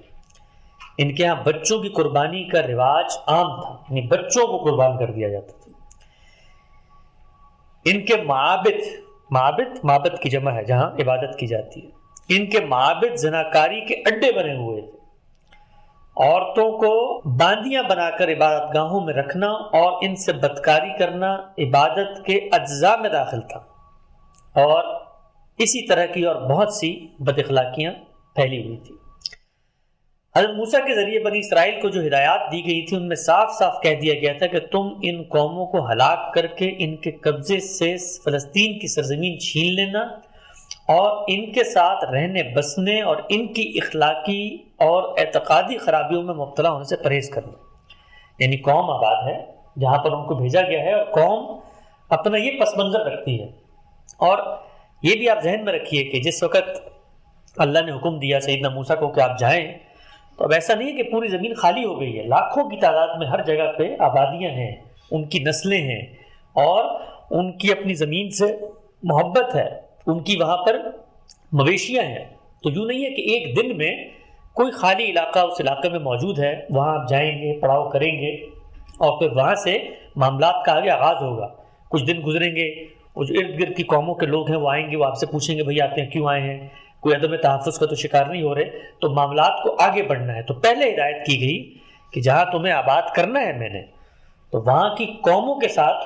ان کے ہاں بچوں کی قربانی کا رواج عام تھا، یعنی بچوں کو قربان کر دیا جاتا تھا۔ ان کے معبد کی جمع ہے جہاں عبادت کی جاتی ہے، ان کے معبد زناکاری کے اڈے بنے ہوئے تھے۔ عورتوں کو باندیاں بنا کر عبادت گاہوں میں رکھنا اور ان سے بدکاری کرنا عبادت کے اجزاء میں داخل تھا، اور اسی طرح کی اور بہت سی بد اخلاقیاں پھیلی ہوئی تھی۔ حضرت موسیٰ کے ذریعے بنی اسرائیل کو جو ہدایات دی گئی تھی ان میں صاف صاف کہہ دیا گیا تھا کہ تم ان قوموں کو ہلاک کر کے ان کے قبضے سے فلسطین کی سرزمین چھین لینا اور ان کے ساتھ رہنے بسنے اور ان کی اخلاقی اور اعتقادی خرابیوں میں مبتلا ہونے سے پرہیز کرنا۔ یعنی قوم آباد ہے جہاں پر ان کو بھیجا گیا ہے، اور قوم اپنا یہ پس منظر رکھتی ہے۔ اور یہ بھی آپ ذہن میں رکھیے کہ جس وقت اللہ نے حکم دیا سیدنا موسیٰ کو کہ آپ جائیں، تو اب ایسا نہیں ہے کہ پوری زمین خالی ہو گئی ہے، لاکھوں کی تعداد میں ہر جگہ پہ آبادیاں ہیں، ان کی نسلیں ہیں، اور ان کی اپنی زمین سے محبت ہے، ان کی وہاں پر مویشیاں ہیں۔ تو یوں نہیں ہے کہ ایک دن میں کوئی خالی علاقہ اس علاقے میں موجود ہے، وہاں آپ جائیں گے، پڑاؤ کریں گے، اور پھر وہاں سے معاملات کا آگے آغاز ہوگا۔ کچھ دن گزریں گے، وہ جو ارد گرد کی قوموں کے لوگ ہیں وہ آئیں گے، وہ آپ سے پوچھیں گے بھئی آپ یہاں کیوں آئے ہیں، کوئی عدم تحفظ کا تو شکار نہیں ہو رہے، تو معاملات کو آگے بڑھنا ہے۔ تو پہلے ہدایت کی گئی کہ جہاں تمہیں آباد کرنا ہے میں نے، تو وہاں کی قوموں کے ساتھ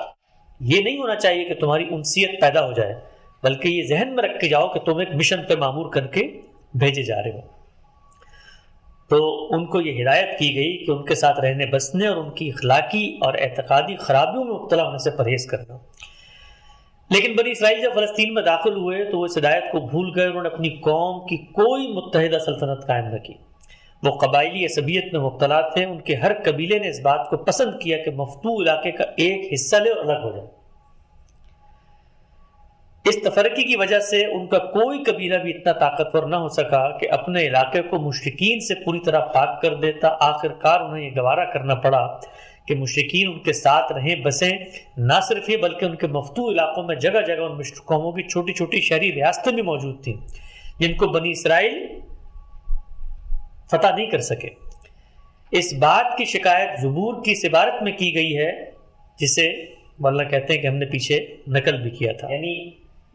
یہ نہیں ہونا چاہیے کہ تمہاری انسیت پیدا ہو جائے، بلکہ یہ ذہن میں رکھ کے جاؤ کہ تم ایک مشن پہ مامور کر کے بھیجے جا رہے ہو۔ تو ان کو یہ ہدایت کی گئی کہ ان کے ساتھ رہنے بسنے اور ان کی اخلاقی اور اعتقادی خرابیوں میں مبتلا ہونے سے پرہیز کرنا۔ لیکن بنی اسرائیل جب فلسطین میں داخل ہوئے تو وہ اس ہدایت کو بھول گئے، انہوں نے اپنی قوم کی کوئی متحدہ سلطنت قائم نہ کی۔ وہ قبائلی عصبیت میں مبتلا تھے، ان کے ہر قبیلے نے اس بات کو پسند کیا کہ مفتوح علاقے کا ایک حصہ لے اور الگ ہو جائے۔ اس تفرقے کی وجہ سے ان کا کوئی قبیلہ بھی اتنا طاقتور نہ ہو سکا کہ اپنے علاقے کو مشرکین سے پوری طرح پاک کر دیتا۔ آخر کار انہیں یہ گوارا کرنا پڑا کہ مشرکین ان کے ساتھ رہیں بسیں، نہ صرف یہ بلکہ ان کے مفتوح علاقوں میں جگہ جگہ ان مشرک قوموں کی چھوٹی چھوٹی شہری ریاستیں بھی موجود تھیں جن کو بنی اسرائیل فتح نہیں کر سکے۔ اس بات کی شکایت زبور کی اس عبارت میں کی گئی ہے جسے مولانا کہتے ہیں کہ ہم نے پیچھے نقل بھی کیا تھا۔ یعنی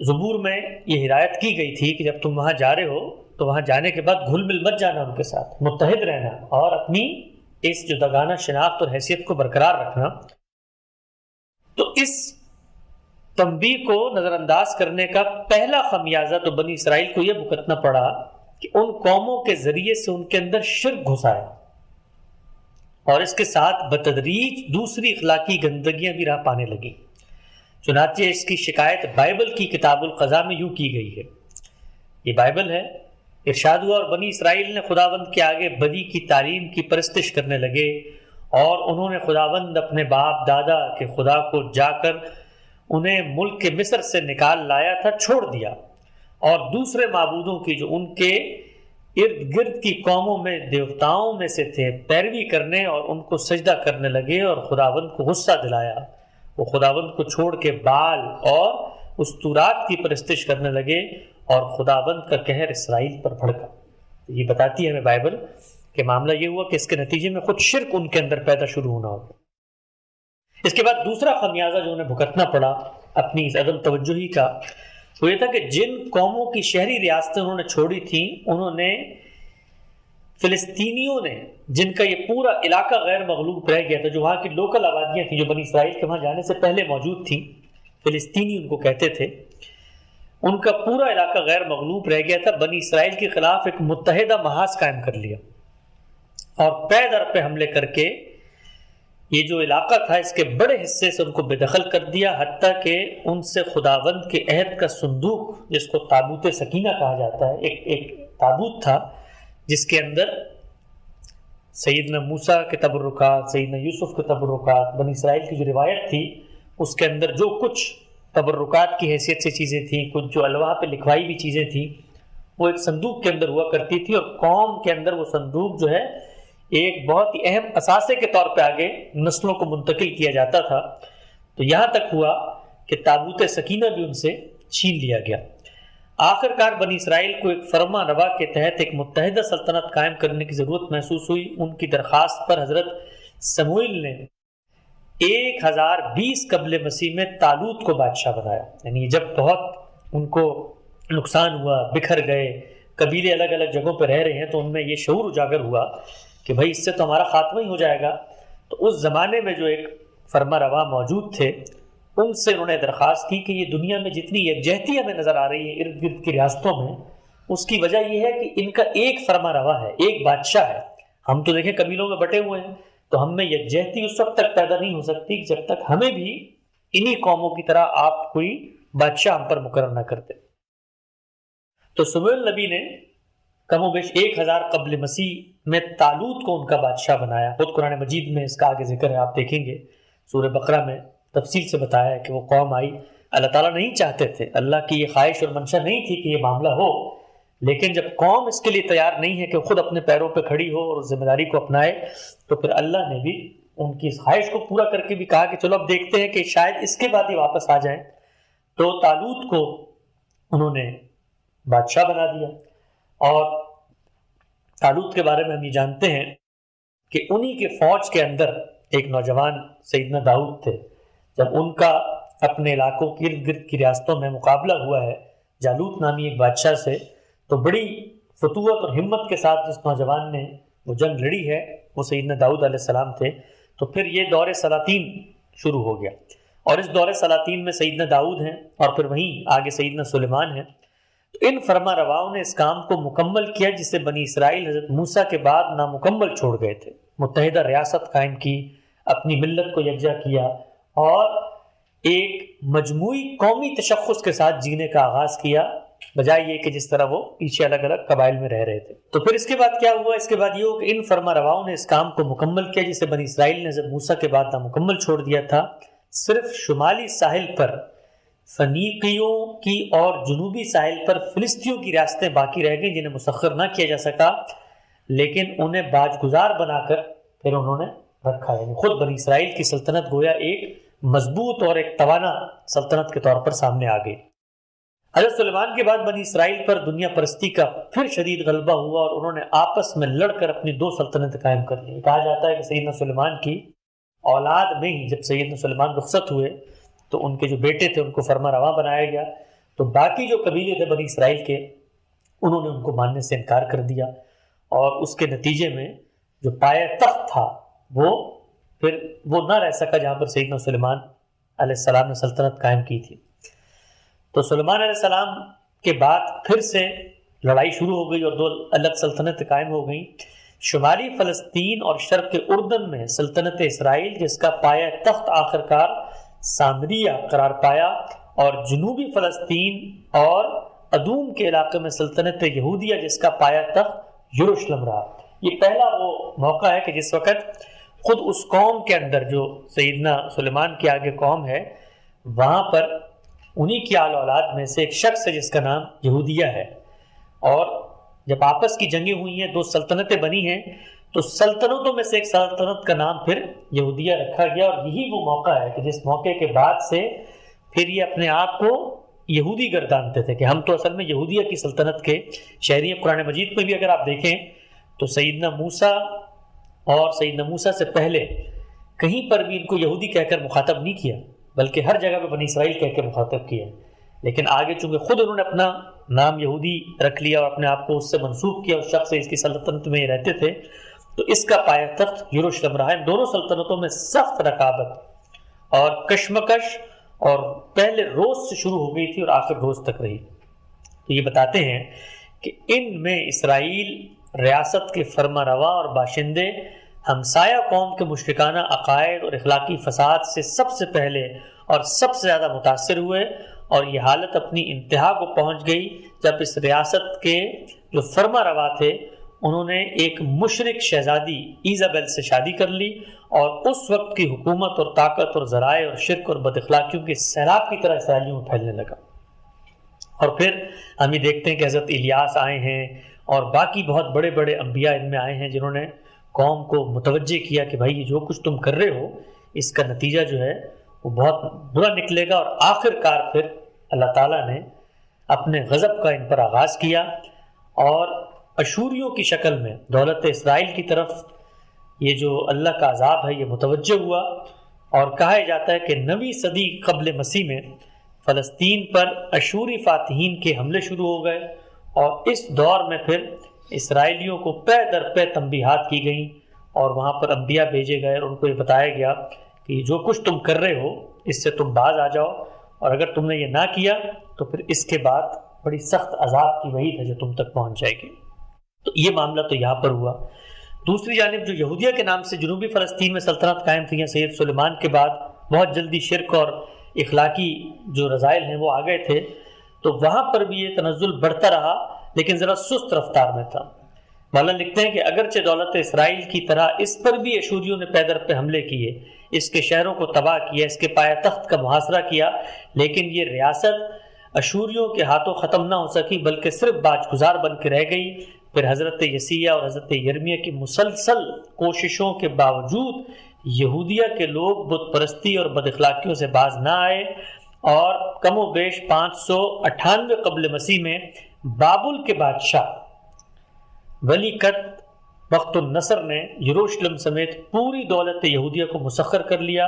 زبور میں یہ ہدایت کی گئی تھی کہ جب تم وہاں جا رہے ہو تو وہاں جانے کے بعد گھل مل مت جانا، ان کے ساتھ متحد رہنا اور اپنی اس جداگانہ شناخت اور حیثیت کو برقرار رکھنا۔ تو اس تنبیہ کو نظر انداز کرنے کا پہلا خمیازہ تو بنی اسرائیل کو یہ بھگتنا پڑا کہ ان قوموں کے ذریعے سے ان کے اندر شرک گھسایا، اور اس کے ساتھ بتدریج دوسری اخلاقی گندگیاں بھی راہ پانے لگی۔ چنانچہ اس کی شکایت بائبل کی کتاب القضاء میں یوں کی گئی ہے، یہ بائبل ہے، ارشاد ہوا اور بنی اسرائیل نے خداوند کے آگے بدی کی تعلیم کی پرستش کرنے لگے، اور انہوں نے خداوند اپنے باپ دادا کے خدا کو جا کر انہیں ملک کے مصر سے نکال لایا تھا چھوڑ دیا، اور دوسرے معبودوں کی جو ان کے ارد گرد کی قوموں میں دیوتاؤں میں سے تھے پیروی کرنے اور ان کو سجدہ کرنے لگے، اور خداوند کو غصہ دلایا۔ وہ خداوند کو چھوڑ کے بال اور اسطورات کی پرستش کرنے لگے، اور خداوند کا قہر اسرائیل پر بھڑکا۔ یہ بتاتی ہے ہمیں بائبل کہ معاملہ یہ ہوا کہ اس کے نتیجے میں خود شرک ان کے اندر پیدا شروع ہونا ہوگا۔ اس کے بعد دوسرا خمیازہ جو انہیں بھگتنا پڑا اپنی اس عدم توجہی کا، وہ یہ تھا کہ جن قوموں کی شہری ریاستیں انہوں نے چھوڑی تھیں، انہوں نے فلسطینیوں نے، جن کا یہ پورا علاقہ غیر مغلوب رہ گیا تھا، جو وہاں کی لوکل آبادیاں تھیں جو بنی اسرائیل کے وہاں جانے سے پہلے موجود تھیں، فلسطینی ان کو کہتے تھے، ان کا پورا علاقہ غیر مغلوب رہ گیا تھا۔ بنی اسرائیل کے خلاف ایک متحدہ محاذ قائم کر لیا اور پے در پہ حملے کر کے یہ جو علاقہ تھا اس کے بڑے حصے سے ان کو بے دخل کر دیا، حتیٰ کہ ان سے خداوند کے عہد کا صندوق، جس کو تابوت سکینہ کہا جاتا ہے، ایک تابوت تھا جس کے اندر سیدنا موسیٰ کے تبرکات، سیدنا یوسف کے تبرکات، بنی اسرائیل کی جو روایت تھی اس کے اندر جو کچھ تبرکات کی حیثیت سے چیزیں تھیں، کچھ جو الواح پہ لکھوائی ہوئی چیزیں تھیں، وہ ایک صندوق کے اندر ہوا کرتی تھی، اور قوم کے اندر وہ صندوق جو ہے ایک بہت ہی اہم اثاثے کے طور پہ آگے نسلوں کو منتقل کیا جاتا تھا۔ تو یہاں تک ہوا کہ تابوت سکینہ بھی ان سے چھین لیا گیا۔ آخر کار بنی اسرائیل کو ایک فرما روا کے تحت ایک متحدہ سلطنت قائم کرنے کی ضرورت محسوس ہوئی۔ ان کی درخواست پر حضرت سموئیل نے 1020 قبل مسیح میں طالوت کو بادشاہ بنایا۔ یعنی جب بہت ان کو نقصان ہوا، بکھر گئے، قبیلے الگ الگ جگہوں پہ رہ رہے ہیں، تو ان میں یہ شعور اجاگر ہوا کہ بھائی اس سے تو ہمارا خاتمہ ہی ہو جائے گا۔ تو اس زمانے میں جو ایک فرما روا موجود تھے، ان سے انہوں نے درخواست کی کہ یہ دنیا میں جتنی یکجہتی ہمیں نظر آ رہی ہے ارد گرد کی ریاستوں میں، اس کی وجہ یہ ہے کہ ان کا ایک فرما روا ہے، ایک بادشاہ ہے۔ ہم تو دیکھیں قبیلوں میں بٹے ہوئے ہیں، تو ہم میں یکجہتی اس وقت تک پیدا نہیں ہو سکتی کہ جب تک ہمیں بھی انہی قوموں کی طرح آپ کوئی بادشاہ ہم پر مقرر نہ کرتے۔ تو سموئیل نبی نے کم و بیش 1000 قبل مسیح میں طالوت کو ان کا بادشاہ بنایا۔ خود قرآن مجید میں اس کا آگے ذکر ہے، آپ دیکھیں گے سورہ بقرہ میں تفصیل سے بتایا ہے کہ وہ قوم آئی، اللہ تعالیٰ نہیں چاہتے تھے، اللہ کی یہ خواہش اور منشا نہیں تھی کہ یہ معاملہ ہو، لیکن جب قوم اس کے لیے تیار نہیں ہے کہ خود اپنے پیروں پہ کھڑی ہو اور اس ذمہ داری کو اپنائے، تو پھر اللہ نے بھی ان کی اس خواہش کو پورا کر کے بھی کہا کہ چلو اب دیکھتے ہیں کہ شاید اس کے بعد ہی واپس آ جائیں۔ تو طالوت کو انہوں نے بادشاہ بنا دیا، اور طالوت کے بارے میں ہم یہ جانتے ہیں کہ انہی کے فوج کے اندر ایک نوجوان سیدنا داؤد تھے۔ جب ان کا اپنے علاقوں کی ارد گرد کی ریاستوں میں مقابلہ ہوا ہے جالوت نامی ایک بادشاہ سے، تو بڑی فتوت اور ہمت کے ساتھ جس نوجوان نے وہ جنگ لڑی ہے وہ سیدنا داؤد علیہ السلام تھے۔ تو پھر یہ دور سلاطین شروع ہو گیا، اور اس دور سلاطین میں سیدنا داؤد ہیں، اور پھر وہیں آگے سیدنا سلیمان ہیں۔ تو ان فرما رواؤں نے اس کام کو مکمل کیا جسے بنی اسرائیل حضرت موسیٰ کے بعد نامکمل چھوڑ گئے تھے۔ متحدہ ریاست قائم کی، اپنی ملت کو یکجا کیا، اور ایک مجموعی قومی تشخص کے ساتھ جینے کا آغاز کیا، بجائے یہ کہ جس طرح وہ پیچھے الگ الگ قبائل میں رہ رہے تھے۔ تو پھر اس کے بعد کیا ہوا؟ اس کے بعد یہ ہو کہ ان فرما رواؤں نے اس کام کو مکمل کیا جسے بنی اسرائیل نے حضرت موسیٰ کے بعد نامکمل چھوڑ دیا تھا۔ صرف شمالی ساحل پر فنیقیوں کی اور جنوبی ساحل پر فلسطینیوں کی ریاستیں باقی رہ گئیں جنہیں مسخر نہ کیا جا سکا، لیکن انہیں باج گزار بنا کر پھر انہوں نے رکھا۔ یعنی خود بنی اسرائیل کی سلطنت گویا ایک مضبوط اور ایک توانا سلطنت کے طور پر سامنے آ گئی۔ حضرت سلیمان کے بعد بنی اسرائیل پر دنیا پرستی کا پھر شدید غلبہ ہوا، اور انہوں نے آپس میں لڑ کر اپنی 2 سلطنتیں قائم کر لی۔ کہا جاتا ہے کہ سیدنا سلیمان کی اولاد میں ہی جب سیدنا سلیمان رخصت ہوئے تو ان کے جو بیٹے تھے ان کو فرما رواں بنایا گیا، تو باقی جو قبیلے تھے بنی اسرائیل کے انہوں نے ان کو ماننے سے انکار کر دیا، اور اس کے نتیجے میں جو پایہ تخت تھا وہ پھر وہ نہ رہ سکا جہاں پر سیدنا سلیمان علیہ السلام نے سلطنت قائم کی تھی۔ تو سلیمان علیہ السلام کے بعد پھر سے لڑائی شروع ہو گئی اور 2 الگ سلطنتیں قائم ہو گئیں۔ شمالی فلسطین اور شرق اردن میں سلطنت اسرائیل جس کا پایہ تخت آخرکار سامریہ قرار پایا، اور جنوبی فلسطین اور ادوم کے علاقے میں سلطنت یہودیہ جس کا پایہ تخت یروشلم رہا۔ یہ پہلا وہ موقع ہے کہ جس وقت خود اس قوم کے اندر جو سیدنا سلیمان کے آگے قوم ہے، وہاں پر انہی کی آل اولاد میں سے ایک شخص ہے جس کا نام یہودیہ ہے، اور جب آپس کی جنگیں ہوئی ہیں 2 سلطنتیں بنی ہیں، تو سلطنتوں میں سے ایک سلطنت کا نام پھر یہودیہ رکھا گیا، اور یہی وہ موقع ہے کہ جس موقع کے بعد سے پھر یہ اپنے آپ کو یہودی گردانتے تھے کہ ہم تو اصل میں یہودیہ کی سلطنت کے شہری ہیں۔ قرآن مجید میں بھی اگر آپ دیکھیں تو سیدنا موسیٰ اور سیدنا موسیٰ سے پہلے کہیں پر بھی ان کو یہودی کہہ کر مخاطب نہیں کیا، بلکہ ہر جگہ پہ بنی اسرائیل کہہ کے مخاطب کیا. لیکن آگے چونکہ خود انہوں نے اپنا نام یہودی رکھ لیا اور اپنے آپ کو اس سے منسوب کیا، اس شخص سے اس کی سلطنت میں رہتے تھے، تو اس کا پایہ تخت یروشلم رہا. ان دونوں سلطنتوں میں سخت رقابت اور کشمکش اور پہلے روز سے شروع ہو گئی تھی اور آخر روز تک رہی. تو یہ بتاتے ہیں کہ ان میں اسرائیل ریاست کے فرما روا اور باشندے ہمسایہ قوم کے مشرکانہ عقائد اور اخلاقی فساد سے سب سے پہلے اور سب سے زیادہ متاثر ہوئے، اور یہ حالت اپنی انتہا کو پہنچ گئی جب اس ریاست کے جو فرما روا تھے انہوں نے ایک مشرک شہزادی ایزابیل سے شادی کر لی، اور اس وقت کی حکومت اور طاقت اور ذرائع اور شرک اور بد اخلاقیوں کے سیلاب کی طرح اسرائیلیوں میں پھیلنے لگا. اور پھر ہم یہ دیکھتے ہیں کہ حضرت الیاس آئے ہیں اور باقی بہت بڑے بڑے انبیاء ان میں آئے ہیں جنہوں نے قوم کو متوجہ کیا کہ بھائی یہ جو کچھ تم کر رہے ہو اس کا نتیجہ جو ہے وہ بہت برا نکلے گا. اور آخر کار پھر اللہ تعالیٰ نے اپنے غضب کا ان پر آغاز کیا اور اشوریوں کی شکل میں دولت اسرائیل کی طرف یہ جو اللہ کا عذاب ہے یہ متوجہ ہوا. اور کہا جاتا ہے کہ 9ویں صدی قبل مسیح میں فلسطین پر اشوری فاتحین کے حملے شروع ہو گئے، اور اس دور میں پھر اسرائیلیوں کو پے در پے تنبیہات کی گئیں اور وہاں پر انبیاء بھیجے گئے اور ان کو یہ بتایا گیا کہ جو کچھ تم کر رہے ہو اس سے تم باز آ جاؤ، اور اگر تم نے یہ نہ کیا تو پھر اس کے بعد بڑی سخت عذاب کی وعید ہے جو تم تک پہنچ جائے گی. تو یہ معاملہ تو یہاں پر ہوا. دوسری جانب جو یہودیہ کے نام سے جنوبی فلسطین میں سلطنت قائم تھی سید سلیمان کے بعد بہت جلدی شرک اور اخلاقی جو رذائل ہیں وہ آ گئے تھے، تو وہاں پر بھی یہ تنزل بڑھتا رہا لیکن ذرا سست رفتار میں تھا. مولانا لکھتے ہیں کہ اگرچہ دولت اسرائیل کی طرح اس پر بھی اشوریوں نے پیدر پہ حملے کیے، اس کے شہروں کو تباہ کیا، اس کے پایہ تخت کا محاصرہ کیا، لیکن یہ ریاست اشوریوں کے ہاتھوں ختم نہ ہو سکی بلکہ صرف باج گزار بن کے رہ گئی. پھر حضرت یسیع اور حضرت یرمیہ کی مسلسل کوششوں کے باوجود یہودیہ کے لوگ بت پرستی اور بد اخلاقیوں سے باز نہ آئے، اور کم و بیش 598 قبل مسیح میں بابل کے بادشاہ ولی کٹ بخت النصر نے یروشلم سمیت پوری دولت یہودیہ کو مسخر کر لیا،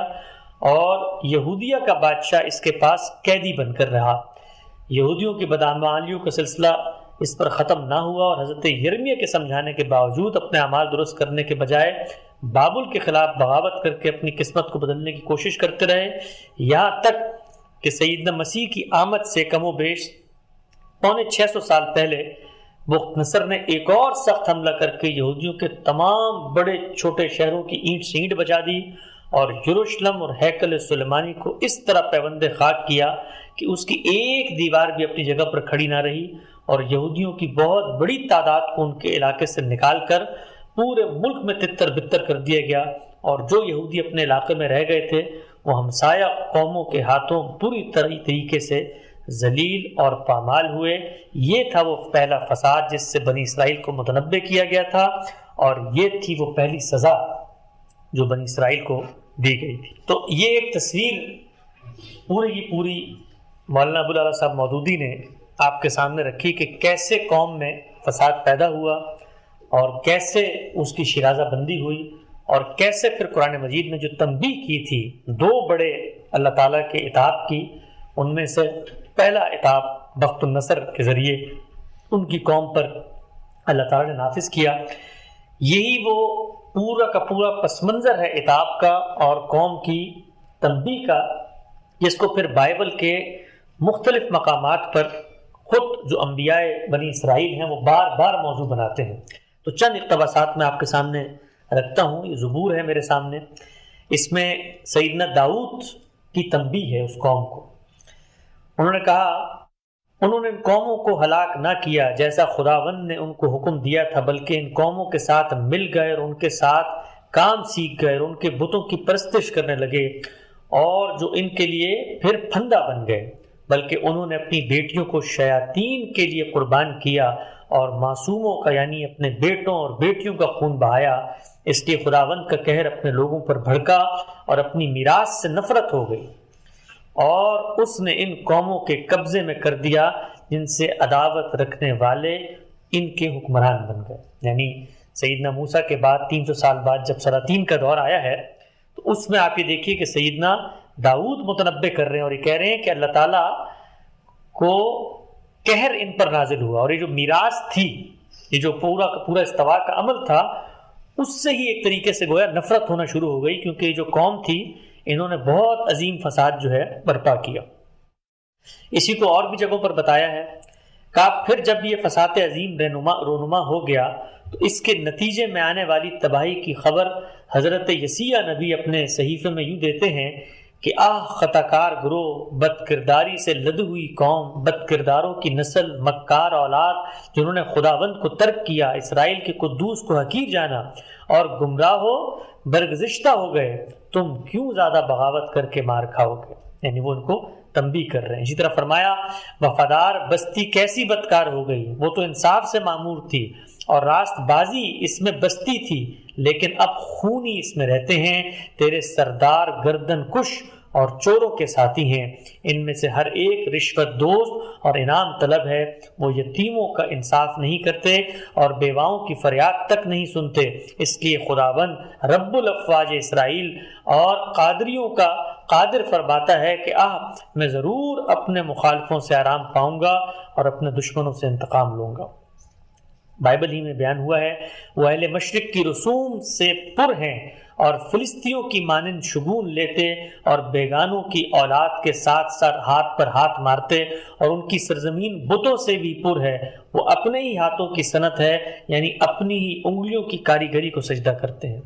اور یہودیہ کا بادشاہ اس کے پاس قیدی بن کر رہا. یہودیوں کی بدعمالیوں کا سلسلہ اس پر ختم نہ ہوا، اور حضرت یرمیہ کے سمجھانے کے باوجود اپنے اعمال درست کرنے کے بجائے بابل کے خلاف بغاوت کر کے اپنی قسمت کو بدلنے کی کوشش کرتے رہے، یہاں تک کہ سیدنا مسیح کی آمد سے کم و بیش 650 سال پہلے بخت نصر نے ایک اور سخت حملہ کر کے یہودیوں کے تمام بڑے چھوٹے شہروں کی اینٹ سے اینٹ بجا دی، اور یروشلم اور ہیکل سلیمانی کو اس طرح پیوند خاک کیا کہ اس کی ایک دیوار بھی اپنی جگہ پر کھڑی نہ رہی، اور یہودیوں کی بہت بڑی تعداد کو ان کے علاقے سے نکال کر پورے ملک میں تتر بتر کر دیا گیا، اور جو یہودی اپنے علاقے میں رہ گئے تھے وہ ہمسایہ قوموں کے ہاتھوں پوری طریقے سے ذلیل اور پامال ہوئے. یہ تھا وہ پہلا فساد جس سے بنی اسرائیل کو متنبع کیا گیا تھا، اور یہ تھی وہ پہلی سزا جو بنی اسرائیل کو دی گئی تھی. تو یہ ایک تصویر پوری کی پوری مولانا ابوالعلا صاحب مودودی نے آپ کے سامنے رکھی کہ کیسے قوم میں فساد پیدا ہوا اور کیسے اس کی شیرازہ بندی ہوئی، اور کیسے پھر قرآن مجید نے جو تنبیہ کی تھی 2 بڑے اللہ تعالیٰ کے عتاب کی، ان میں سے پہلا عتاب بخت النصر کے ذریعے ان کی قوم پر اللہ تعالیٰ نے نافذ کیا. یہی وہ پورا کا پورا پس منظر ہے عتاب کا اور قوم کی تنبیہ کا، جس کو پھر بائبل کے مختلف مقامات پر خود جو انبیاء بنی اسرائیل ہیں وہ بار بار موضوع بناتے ہیں. تو چند اقتباسات میں آپ کے سامنے رکھتا ہوں. یہ زبور ہے میرے سامنے، اس میں سیدنا داؤد کی تنبیہ ہے اس قوم کو. انہوں نے کہا انہوں نے ان قوموں کو ہلاک نہ کیا جیسا خداوند نے ان کو حکم دیا تھا، بلکہ ان قوموں کے ساتھ مل گئے اور ان کے ساتھ کام سیکھ گئے اور ان کے بتوں کی پرستش کرنے لگے، اور جو ان کے لیے پھر پھندا بن گئے، بلکہ انہوں نے اپنی بیٹیوں کو شیاطین کے لیے قربان کیا اور معصوموں کا یعنی اپنے بیٹوں اور بیٹیوں کا خون بہایا. اس لیے خداوند کا قہر اپنے لوگوں پر بھڑکا اور اپنی میراث سے نفرت ہو گئی، اور اس نے ان قوموں کے قبضے میں کر دیا جن سے عداوت رکھنے والے ان کے حکمران بن گئے. یعنی سیدنا موسیٰ کے بعد 300 سال بعد جب سلاطین کا دور آیا ہے تو اس میں آپ یہ دیکھیے کہ سیدنا داؤد متنبع کر رہے ہیں اور یہ کہہ رہے ہیں کہ اللہ تعالیٰ کو قہر ان پر نازل ہوا، اور یہ جو میراث تھی، یہ جو پورا پورا استوا کا عمل تھا، اس سے ہی ایک طریقے سے گویا نفرت ہونا شروع ہو گئی، کیونکہ یہ جو قوم تھی انہوں نے بہت عظیم فساد جو ہے برپا کیا۔ اسی کو اور بھی جگہوں پر بتایا ہے، کہا پھر جب یہ فساد عظیم رونما ہو گیا تو اس کے نتیجے میں آنے والی تباہی کی خبر حضرت یسیع نبی اپنے صحیفے میں یوں دیتے ہیں کہ خطا کار گروہ، بد کرداری سے لد ہوئی قوم، بد کرداروں کی نسل، مکار اولاد، جنہوں نے خداوند کو ترک کیا، اسرائیل کے قدوس کو حقیر جانا اور گمراہ ہو برگزشتہ ہو گئے، تم کیوں زیادہ بغاوت کر کے مار کھاؤ گے؟ یعنی وہ ان کو تنبیہ کر رہے ہیں۔ اسی طرح فرمایا وفادار بستی کیسی بدکار ہو گئی، وہ تو انصاف سے معمور تھی اور راست بازی اس میں بستی تھی، لیکن اب خونی اس میں رہتے ہیں، تیرے سردار گردن کش اور چوروں کے ساتھی ہیں، ان میں سے ہر ایک رشوت دوست اور انعام طلب ہے، وہ یتیموں کا انصاف نہیں کرتے اور بیواؤں کی فریاد تک نہیں سنتے، اس لیے خداوند رب الافواج اسرائیل اور قادریوں کا قادر فرماتا ہے کہ میں ضرور اپنے مخالفوں سے آرام پاؤں گا اور اپنے دشمنوں سے انتقام لوں گا۔ بائبل ہی میں بیان ہوا ہے وہ اہل مشرق کی رسوم سے پر ہیں اور فلسطینیوں کی مانند شگون لیتے اور بیگانوں کی اولاد کے ساتھ ساتھ ہاتھ پر ہاتھ مارتے، اور ان کی سرزمین بتوں سے بھی پر ہے، وہ اپنے ہی ہاتھوں کی صنعت ہے، یعنی اپنی ہی انگلیوں کی کاریگری کو سجدہ کرتے ہیں۔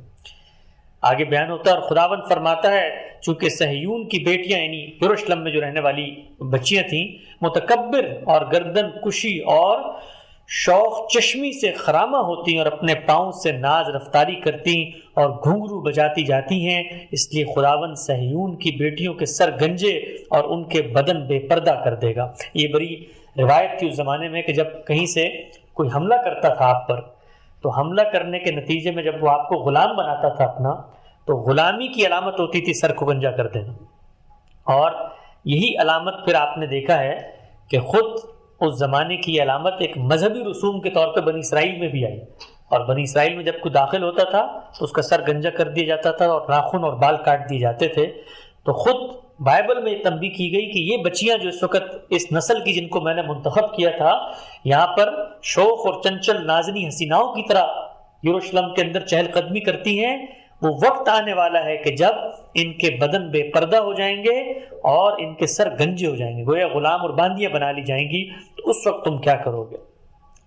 آگے بیان ہوتا ہے اور خداوند فرماتا ہے چونکہ صہیون کی بیٹیاں یعنی یروشلم میں جو رہنے والی بچیاں تھیں متکبر اور گردن کشی اور شوق چشمی سے خرامہ ہوتی ہیں اور اپنے پاؤں سے ناز رفتاری کرتی اور گھنگرو بجاتی جاتی ہیں، اس لیے خداوند صہیون کی بیٹیوں کے سر گنجے اور ان کے بدن بے پردہ کر دے گا۔ یہ بڑی روایت تھی اس زمانے میں کہ جب کہیں سے کوئی حملہ کرتا تھا آپ پر، تو حملہ کرنے کے نتیجے میں جب وہ آپ کو غلام بناتا تھا اپنا، تو غلامی کی علامت ہوتی تھی سر کو گنجا کر دینا، اور یہی علامت پھر آپ نے دیکھا ہے کہ خود اس زمانے کی علامت ایک مذہبی رسوم کے طور پہ بنی اسرائیل میں بھی آئی، اور بنی اسرائیل میں جب کوئی داخل ہوتا تھا تو اس کا سر گنجا کر دیا جاتا تھا اور ناخن اور بال کاٹ دیے جاتے تھے۔ تو خود بائبل میں تنبیہ کی گئی کہ یہ بچیاں جو اس وقت اس نسل کی جن کو میں نے منتخب کیا تھا، یہاں پر شوق اور چنچل نازنی حسیناؤں کی طرح یروشلم کے اندر چہل قدمی کرتی ہیں، وہ وقت آنے والا ہے کہ جب ان کے بدن بے پردہ ہو جائیں گے اور ان کے سر گنجے ہو جائیں گے، گویا غلام اور باندیاں بنا لی جائیں گی، تو اس وقت تم کیا کرو گے؟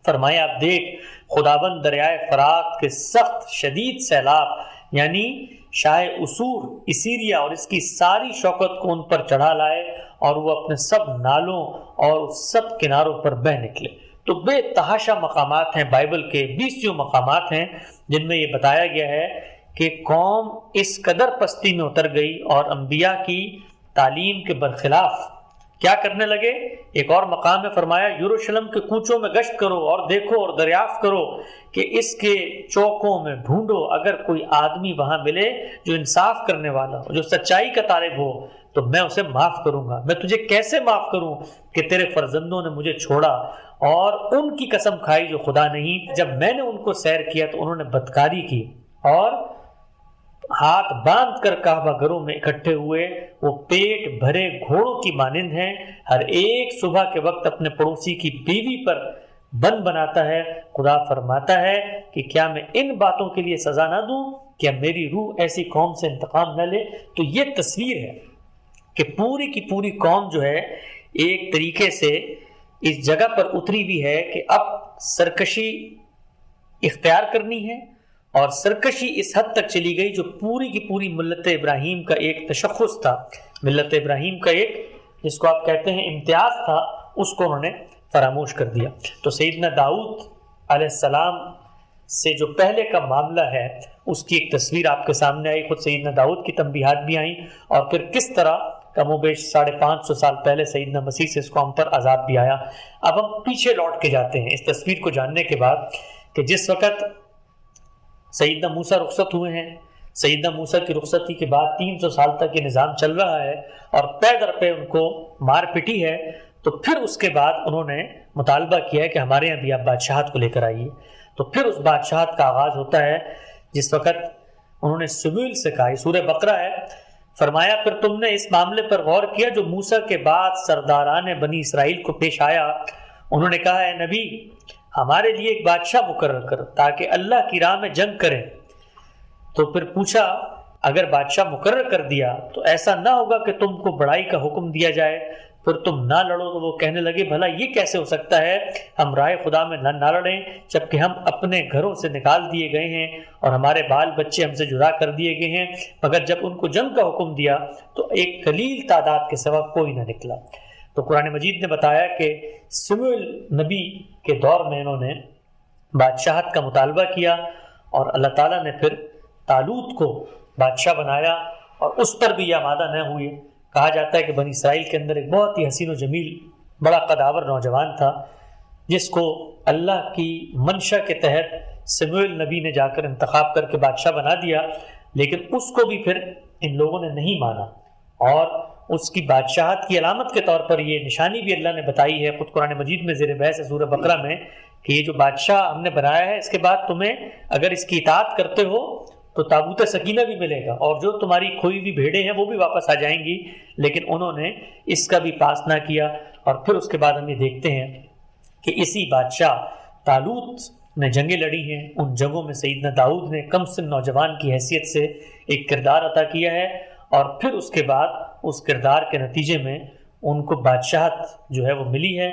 فرمایا آپ دیکھ خداوند دریائے فرات کے سخت شدید سیلاب یعنی شاہ اسور اسیریا اور اس کی ساری شوکت کو ان پر چڑھا لائے اور وہ اپنے سب نالوں اور سب کناروں پر بہہ نکلے۔ تو بے تحاشا مقامات ہیں، بائبل کے 20 مقامات ہیں جن میں یہ بتایا گیا ہے کہ قوم اس قدر پستی میں اتر گئی اور انبیاء کی تعلیم کے برخلاف کیا کرنے لگے۔ ایک اور مقام میں فرمایا یروشلم کے کوچوں میں گشت کرو اور دیکھو اور دریافت کرو کہ اس کے چوکوں میں ڈھونڈو، اگر کوئی آدمی وہاں ملے جو انصاف کرنے والا ہو، جو سچائی کا طالب ہو، تو میں اسے معاف کروں گا۔ میں تجھے کیسے معاف کروں کہ تیرے فرزندوں نے مجھے چھوڑا اور ان کی قسم کھائی جو خدا نہیں۔ جب میں نے ان کو سیر کیا تو انہوں نے بدکاری کی اور ہاتھ باندھ کر کعبہ گھروں میں اکٹھے ہوئے، وہ پیٹ بھرے گھوڑوں کی مانند ہیں، ہر ایک صبح کے وقت اپنے پڑوسی کی بیوی پر بن بناتا ہے۔ خدا فرماتا ہے کہ کیا میں ان باتوں کے لیے سزا نہ دوں، کیا میری روح ایسی قوم سے انتقام نہ لے؟ تو یہ تصویر ہے کہ پوری کی پوری قوم جو ہے ایک طریقے سے اس جگہ پر اتری ہوئی ہے کہ اب سرکشی اختیار کرنی ہے، اور سرکشی اس حد تک چلی گئی جو پوری کی پوری ملت ابراہیم کا ایک تشخص تھا، ملت ابراہیم کا ایک جس کو آپ کہتے ہیں امتیاز تھا، اس کو انہوں نے فراموش کر دیا۔ تو سیدنا داؤد علیہ السلام سے جو پہلے کا معاملہ ہے اس کی ایک تصویر آپ کے سامنے آئی، خود سیدنا داؤد کی تنبیہات بھی آئیں، اور پھر کس طرح کم و بیش 550 سال پہلے سیدنا مسیح سے اس قوم پر عذاب بھی آیا۔ اب ہم پیچھے لوٹ کے جاتے ہیں اس تصویر کو جاننے کے بعد کہ جس وقت سیدنا موسیٰ رخصت ہوئے ہیں، سیدنا موسیٰ کی رخصتی کے بعد 300 سال تک یہ نظام چل رہا ہے اور پے در پہ ان کو مار پٹی ہے، تو پھر اس کے بعد انہوں نے مطالبہ کیا ہے کہ ہمارے یہاں بھی آپ بادشاہت کو لے کر آئیے۔ تو پھر اس بادشاہت کا آغاز ہوتا ہے جس وقت انہوں نے سموئیل سے کہا، یہ سورہ بقرہ ہے، فرمایا پھر تم نے اس معاملے پر غور کیا جو موسیٰ کے بعد سرداران بنی اسرائیل کو پیش آیا؟ انہوں نے کہا اے نبی ہمارے لیے ایک بادشاہ مقرر کر تاکہ اللہ کی راہ میں جنگ کریں۔ تو پھر پوچھا اگر بادشاہ مقرر کر دیا تو ایسا نہ ہوگا کہ تم کو بڑائی کا حکم دیا جائے پھر تم نہ لڑو؟ تو وہ کہنے لگے بھلا یہ کیسے ہو سکتا ہے، ہم راہ خدا میں نہ لڑیں جبکہ ہم اپنے گھروں سے نکال دیے گئے ہیں اور ہمارے بال بچے ہم سے جدا کر دیے گئے ہیں، مگر جب ان کو جنگ کا حکم دیا تو ایک قلیل تعداد کے سوا کوئی نہ نکلا۔ تو قرآن مجید نے بتایا کہ سموئیل نبی کے دور میں انہوں نے بادشاہت کا مطالبہ کیا اور اللہ تعالیٰ نے پھر طالوت کو بادشاہ بنایا اور اس پر بھی یہ آمادہ نہ ہوئے۔ کہا جاتا ہے کہ بنی اسرائیل کے اندر ایک بہت ہی حسین و جمیل بڑا قداور نوجوان تھا جس کو اللہ کی منشا کے تحت سموئیل نبی نے جا کر انتخاب کر کے بادشاہ بنا دیا، لیکن اس کو بھی پھر ان لوگوں نے نہیں مانا اور اس کی بادشاہت کی علامت کے طور پر یہ نشانی بھی اللہ نے بتائی ہے خود قرآن مجید میں زیر بحث ہے سورہ بقرہ میں کہ یہ جو بادشاہ ہم نے بنایا ہے اس کے بعد تمہیں اگر اس کی اطاعت کرتے ہو تو تابوت سکینہ بھی ملے گا اور جو تمہاری کھوئی ہوئی بھیڑیں ہیں وہ بھی واپس آ جائیں گی، لیکن انہوں نے اس کا بھی پاس نہ کیا۔ اور پھر اس کے بعد ہم یہ دیکھتے ہیں کہ اسی بادشاہ طالوت نے جنگیں لڑی ہیں، ان جنگوں میں سیدنا داؤد نے کم سن نوجوان کی حیثیت سے ایک کردار عطا کیا ہے اور پھر اس کے بعد اس کردار کے نتیجے میں ان کو بادشاہت جو ہے وہ ملی ہے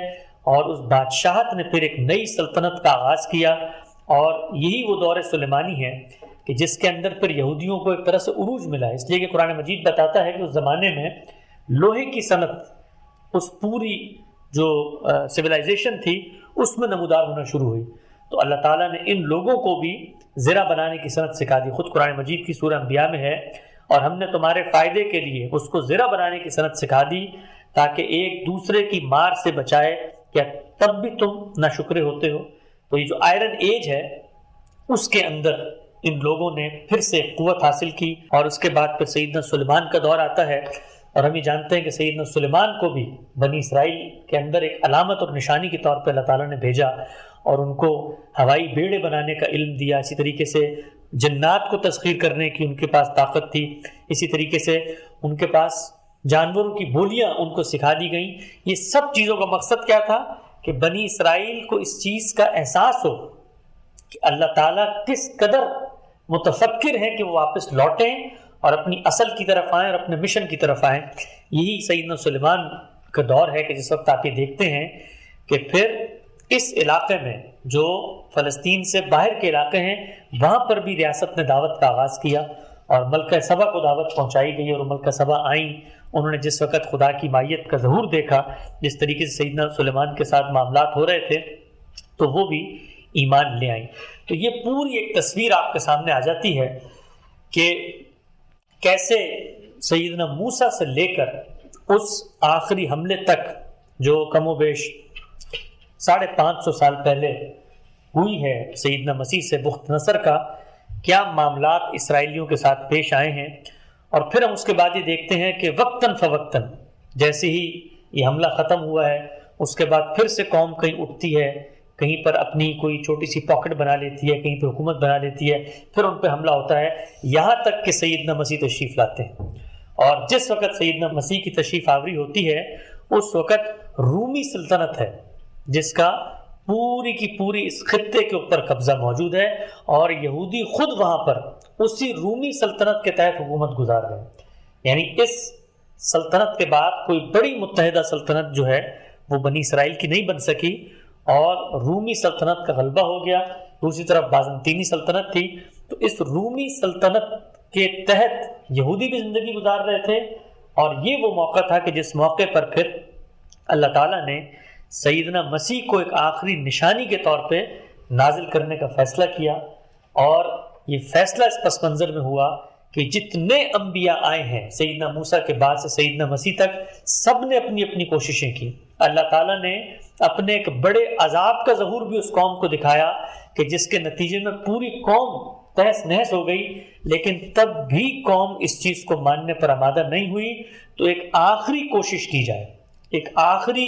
اور اس بادشاہت نے پھر ایک نئی سلطنت کا آغاز کیا اور یہی وہ دور سلیمانی ہے کہ جس کے اندر پھر یہودیوں کو ایک طرح سے عروج ملا ہے، اس لیے کہ قرآن مجید بتاتا ہے کہ اس زمانے میں لوہے کی صنعت اس پوری جو سویلائزیشن تھی اس میں نمودار ہونا شروع ہوئی، تو اللہ تعالیٰ نے ان لوگوں کو بھی زرہ بنانے کی صنعت سکھا دی۔ خود قرآن مجید کی سورہ انبیاء میں ہے اور ہم نے تمہارے فائدے کے لیے اس کو زرہ بنانے کی صنعت سکھا دی تاکہ ایک دوسرے کی مار سے بچائے، کیا تب بھی تم ناشکرے ہوتے ہو؟ تو یہ جو آئرن ایج ہے اس کے اندر ان لوگوں نے پھر سے قوت حاصل کی اور اس کے بعد پھر سیدنا سلیمان کا دور آتا ہے اور ہم یہ جانتے ہیں کہ سیدنا سلیمان کو بھی بنی اسرائیل کے اندر ایک علامت اور نشانی کے طور پہ اللہ تعالیٰ نے بھیجا اور ان کو ہوائی بیڑے بنانے کا علم دیا، اسی طریقے سے جنات کو تسخیر کرنے کی ان کے پاس طاقت تھی، اسی طریقے سے ان کے پاس جانوروں کی بولیاں ان کو سکھا دی گئیں۔ یہ سب چیزوں کا مقصد کیا تھا کہ بنی اسرائیل کو اس چیز کا احساس ہو کہ اللہ تعالیٰ کس قدر متفکر ہیں کہ وہ واپس لوٹیں اور اپنی اصل کی طرف آئیں اور اپنے مشن کی طرف آئیں۔ یہی سیدنا سلیمان کا دور ہے کہ جس وقت آپ یہ دیکھتے ہیں کہ پھر اس علاقے میں جو فلسطین سے باہر کے علاقے ہیں وہاں پر بھی ریاست نے دعوت کا آغاز کیا اور ملکہ سبا کو دعوت پہنچائی گئی اور ملکہ سبا آئیں، انہوں نے جس وقت خدا کی مائیت کا ظہور دیکھا، جس طریقے سے سیدنا سلیمان کے ساتھ معاملات ہو رہے تھے تو وہ بھی ایمان لے آئیں۔ تو یہ پوری ایک تصویر آپ کے سامنے آ جاتی ہے کہ کیسے سیدنا موسیٰ سے لے کر اس آخری حملے تک جو کم و بیش 550 سال پہلے ہوئی ہے سیدنا مسیح سے بخت نصر کا، کیا معاملات اسرائیلیوں کے ساتھ پیش آئے ہیں، اور پھر ہم اس کے بعد یہ دیکھتے ہیں کہ وقتاً فوقتاً جیسے ہی یہ حملہ ختم ہوا ہے اس کے بعد پھر سے قوم کہیں اٹھتی ہے، کہیں پر اپنی کوئی چھوٹی سی پاکٹ بنا لیتی ہے، کہیں پہ حکومت بنا لیتی ہے، پھر ان پہ حملہ ہوتا ہے یہاں تک کہ سیدنا مسیح تشریف لاتے ہیں۔ اور جس وقت سیدنا مسیح کی تشریف آوری ہوتی ہے اس وقت رومی سلطنت ہے جس کا پوری کی پوری اس خطے کے اوپر قبضہ موجود ہے اور یہودی خود وہاں پر اسی رومی سلطنت کے تحت حکومت گزار رہے ہیں۔ یعنی اس سلطنت کے بعد کوئی بڑی متحدہ سلطنت جو ہے وہ بنی اسرائیل کی نہیں بن سکی اور رومی سلطنت کا غلبہ ہو گیا۔ دوسری طرف بازنطینی سلطنت تھی، تو اس رومی سلطنت کے تحت یہودی بھی زندگی گزار رہے تھے اور یہ وہ موقع تھا کہ جس موقع پر پھر اللہ تعالیٰ نے سیدنا مسیح کو ایک آخری نشانی کے طور پہ نازل کرنے کا فیصلہ کیا، اور یہ فیصلہ اس پس منظر میں ہوا کہ جتنے انبیاء آئے ہیں سیدنا موسیٰ کے بعد سے سیدنا مسیح تک، سب نے اپنی اپنی کوششیں کی۔ اللہ تعالیٰ نے اپنے ایک بڑے عذاب کا ظہور بھی اس قوم کو دکھایا کہ جس کے نتیجے میں پوری قوم تہس نہس ہو گئی، لیکن تب بھی قوم اس چیز کو ماننے پر آمادہ نہیں ہوئی، تو ایک آخری کوشش کی جائے، ایک آخری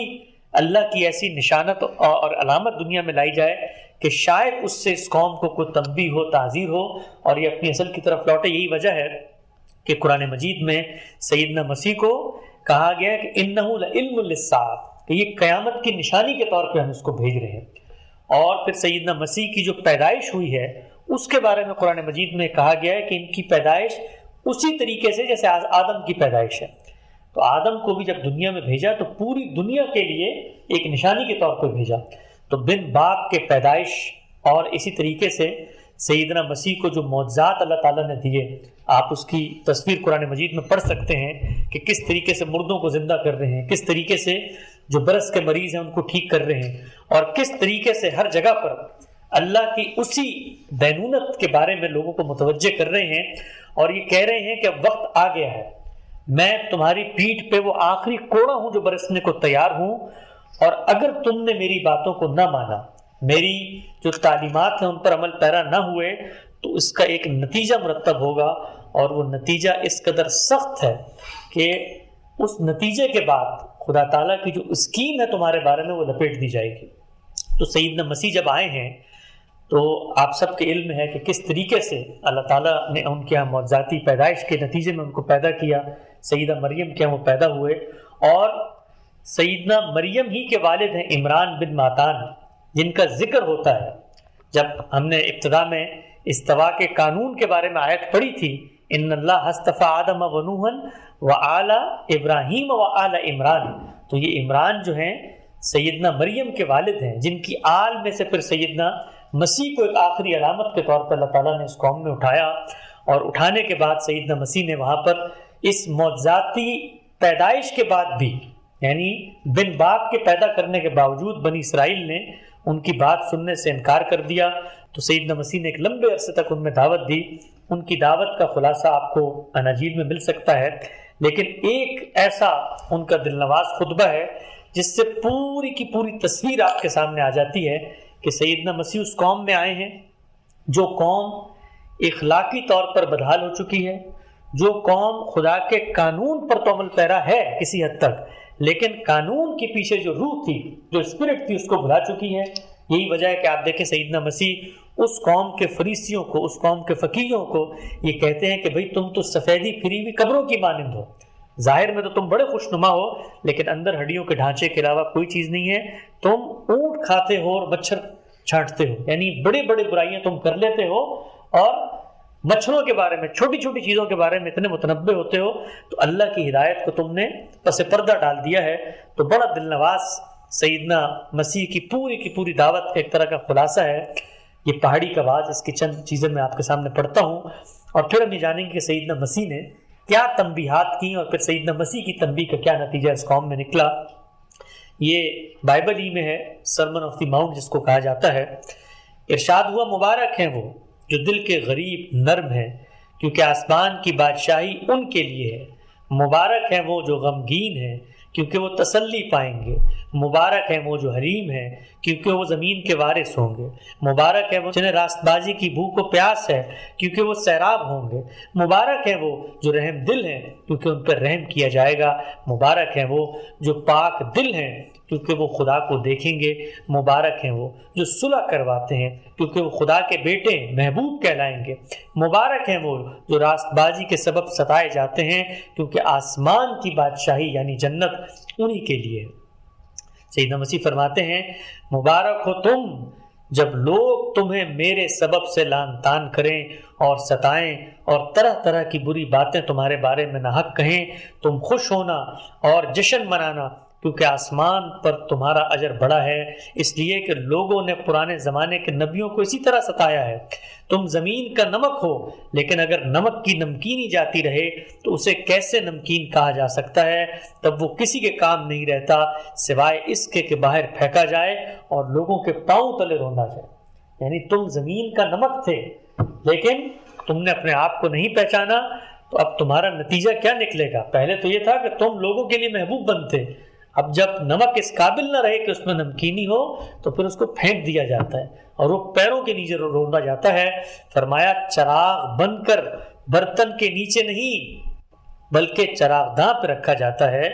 اللہ کی ایسی نشانت اور علامت دنیا میں لائی جائے کہ شاید اس سے اس قوم کو کوئی تنبیہ ہو، تعزیر ہو اور یہ اپنی اصل کی طرف لوٹے۔ یہی وجہ ہے کہ قرآن مجید میں سیدنا مسیح کو کہا گیا ہے کہ انہ لعلم للساعۃ، کہ یہ قیامت کی نشانی کے طور پہ ہم اس کو بھیج رہے ہیں۔ اور پھر سیدنا مسیح کی جو پیدائش ہوئی ہے اس کے بارے میں قرآن مجید میں کہا گیا ہے کہ ان کی پیدائش اسی طریقے سے جیسے آدم کی پیدائش ہے۔ تو آدم کو بھی جب دنیا میں بھیجا تو پوری دنیا کے لیے ایک نشانی کے طور پہ بھیجا۔ تو بن باپ کے پیدائش اور اسی طریقے سے سیدنا مسیح کو جو معجزات اللہ تعالیٰ نے دیے، آپ اس کی تصویر قرآن مجید میں پڑھ سکتے ہیں کہ کس طریقے سے مردوں کو زندہ کر رہے ہیں، کس طریقے سے جو برس کے مریض ہیں ان کو ٹھیک کر رہے ہیں، اور کس طریقے سے ہر جگہ پر اللہ کی اسی دینونت کے بارے میں لوگوں کو متوجہ کر رہے ہیں، اور یہ کہہ رہے ہیں کہ اب وقت آ گیا ہے، میں تمہاری پیٹھ پہ وہ آخری کوڑا ہوں جو برسنے کو تیار ہوں، اور اگر تم نے میری باتوں کو نہ مانا، میری جو تعلیمات ہیں ان پر عمل پیرا نہ ہوئے، تو اس کا ایک نتیجہ مرتب ہوگا، اور وہ نتیجہ اس قدر سخت ہے کہ اس نتیجے کے بعد خدا تعالیٰ کی جو اسکیم ہے تمہارے بارے میں وہ لپیٹ دی جائے گی۔ تو سیدنا مسیح جب آئے ہیں تو آپ سب کے علم ہے کہ کس طریقے سے اللہ تعالیٰ نے ان کے یہاں معجزاتی پیدائش کے نتیجے میں ان کو پیدا کیا، سیدہ مریم کے وہ پیدا ہوئے، اور سیدنا مریم ہی کے والد ہیں عمران بن ماتان، جن کا ذکر ہوتا ہے جب ہم نے ابتدا میں استوا کے قانون کے بارے میں آیت پڑھی تھی، ان اللہ اصطفیٰ آدم و نوحا وآل ابراہیم وآل عمران، تو یہ عمران جو ہیں سیدنا مریم کے والد ہیں، جن کی آل میں سے پھر سیدنا مسیح کو ایک آخری علامت کے طور پر اللہ تعالیٰ نے اس قوم میں اٹھایا، اور اٹھانے کے بعد سیدنا مسیح نے وہاں پر اس معجزاتی پیدائش کے بعد بھی، یعنی بن باپ کے پیدا کرنے کے باوجود بنی اسرائیل نے ان کی بات سننے سے انکار کر دیا، تو سیدنا مسیح نے ایک لمبے عرصے تک ان میں دعوت دی۔ ان کی دعوت کا خلاصہ آپ کو اناجیل میں مل سکتا ہے، لیکن ایک ایسا ان کا دل نواز خطبہ ہے جس سے پوری کی پوری تصویر آپ کے سامنے آ جاتی ہے کہ سیدنا مسیح اس قوم میں آئے ہیں جو قوم اخلاقی طور پر بدحال ہو چکی ہے، جو قوم خدا کے قانون پر تو عمل پیرا ہے کسی حد تک، لیکن قانون کے پیچھے جو روح تھی، جو اسپرٹ تھی، اس کو بھلا چکی ہے۔ یہی وجہ ہے کہ آپ دیکھیں سیدنا مسیح اس قوم کے فریسیوں کو، اس قوم کے فقیہوں کو یہ کہتے ہیں کہ بھئی تم تو سفیدی پھری ہوئی قبروں کی مانند ہو، ظاہر میں تو تم بڑے خوشنما ہو لیکن اندر ہڈیوں کے ڈھانچے کے علاوہ کوئی چیز نہیں ہے، تم اونٹ کھاتے ہو اور مچھر چھانٹتے ہو، یعنی بڑے بڑے برائیاں تم کر لیتے ہو، اور مچھروں کے بارے میں، چھوٹی چھوٹی چیزوں کے بارے میں اتنے متنبع ہوتے ہو، تو اللہ کی ہدایت کو تم نے پس پردہ ڈال دیا ہے۔ تو بڑا دل نواز سیدنا مسیح کی پوری دعوت ایک طرح کا خلاصہ ہے یہ پہاڑی کا باز۔ اس کی چند چیزیں میں آپ کے سامنے پڑھتا ہوں، اور پھر ہم یہ جانیں گے کہ سیدنا مسیح نے کیا تنبیہات کی، اور پھر سیدنا مسیح کی تنبیہ کا کیا نتیجہ اس قوم میں نکلا۔ یہ بائبل ہی میں ہے، سرمن آف دی ماؤنٹ جس کو کہا جاتا ہے۔ ارشاد ہوا، مبارک ہیں وہ جو دل کے غریب نرم ہیں، کیونکہ آسمان کی بادشاہی ان کے لیے ہے۔ مبارک ہیں وہ جو غمگین ہیں، کیونکہ وہ تسلی پائیں گے۔ مبارک ہیں وہ جو حلیم ہیں، کیونکہ وہ زمین کے وارث ہوں گے۔ مبارک ہے وہ جنہیں راست بازی کی بھوک و پیاس ہے، کیونکہ وہ سیراب ہوں گے۔ مبارک ہیں وہ جو رحم دل ہیں، کیونکہ ان پر رحم کیا جائے گا۔ مبارک ہیں وہ جو پاک دل ہیں، کیونکہ وہ خدا کو دیکھیں گے۔ مبارک ہیں وہ جو صلح کرواتے ہیں، کیونکہ وہ خدا کے بیٹے محبوب کہلائیں گے۔ مبارک ہیں وہ جو راست بازی کے سبب ستائے جاتے ہیں، کیونکہ آسمان کی بادشاہی یعنی جنت انہی کے لیے ہے۔ سیدنا مسیح فرماتے ہیں، مبارک ہو تم جب لوگ تمہیں میرے سبب سے لعن طعن کریں اور ستائیں اور طرح طرح کی بری باتیں تمہارے بارے میں ناحق کہیں، تم خوش ہونا اور جشن منانا، کیونکہ آسمان پر تمہارا اجر بڑا ہے، اس لیے کہ لوگوں نے پرانے زمانے کے نبیوں کو اسی طرح ستایا ہے۔ تم زمین کا نمک ہو، لیکن اگر نمک کی نمکینی جاتی رہے تو اسے کیسے نمکین کہا جا سکتا ہے؟ تب وہ کسی کے کام نہیں رہتا سوائے اس کے کہ باہر پھینکا جائے اور لوگوں کے پاؤں تلے روندا جائے۔ یعنی تم زمین کا نمک تھے، لیکن تم نے اپنے آپ کو نہیں پہچانا، تو اب تمہارا نتیجہ کیا نکلے گا؟ پہلے تو یہ تھا کہ تم لوگوں کے لیے محبوب بنتے، اب جب نمک اس قابل نہ رہے کہ اس میں نمکینی ہو تو پھر اس کو پھینک دیا جاتا ہے اور وہ پیروں کے نیچے روندا جاتا ہے۔ فرمایا، چراغ بن کر برتن کے نیچے نہیں بلکہ چراغ داں پہ رکھا جاتا ہے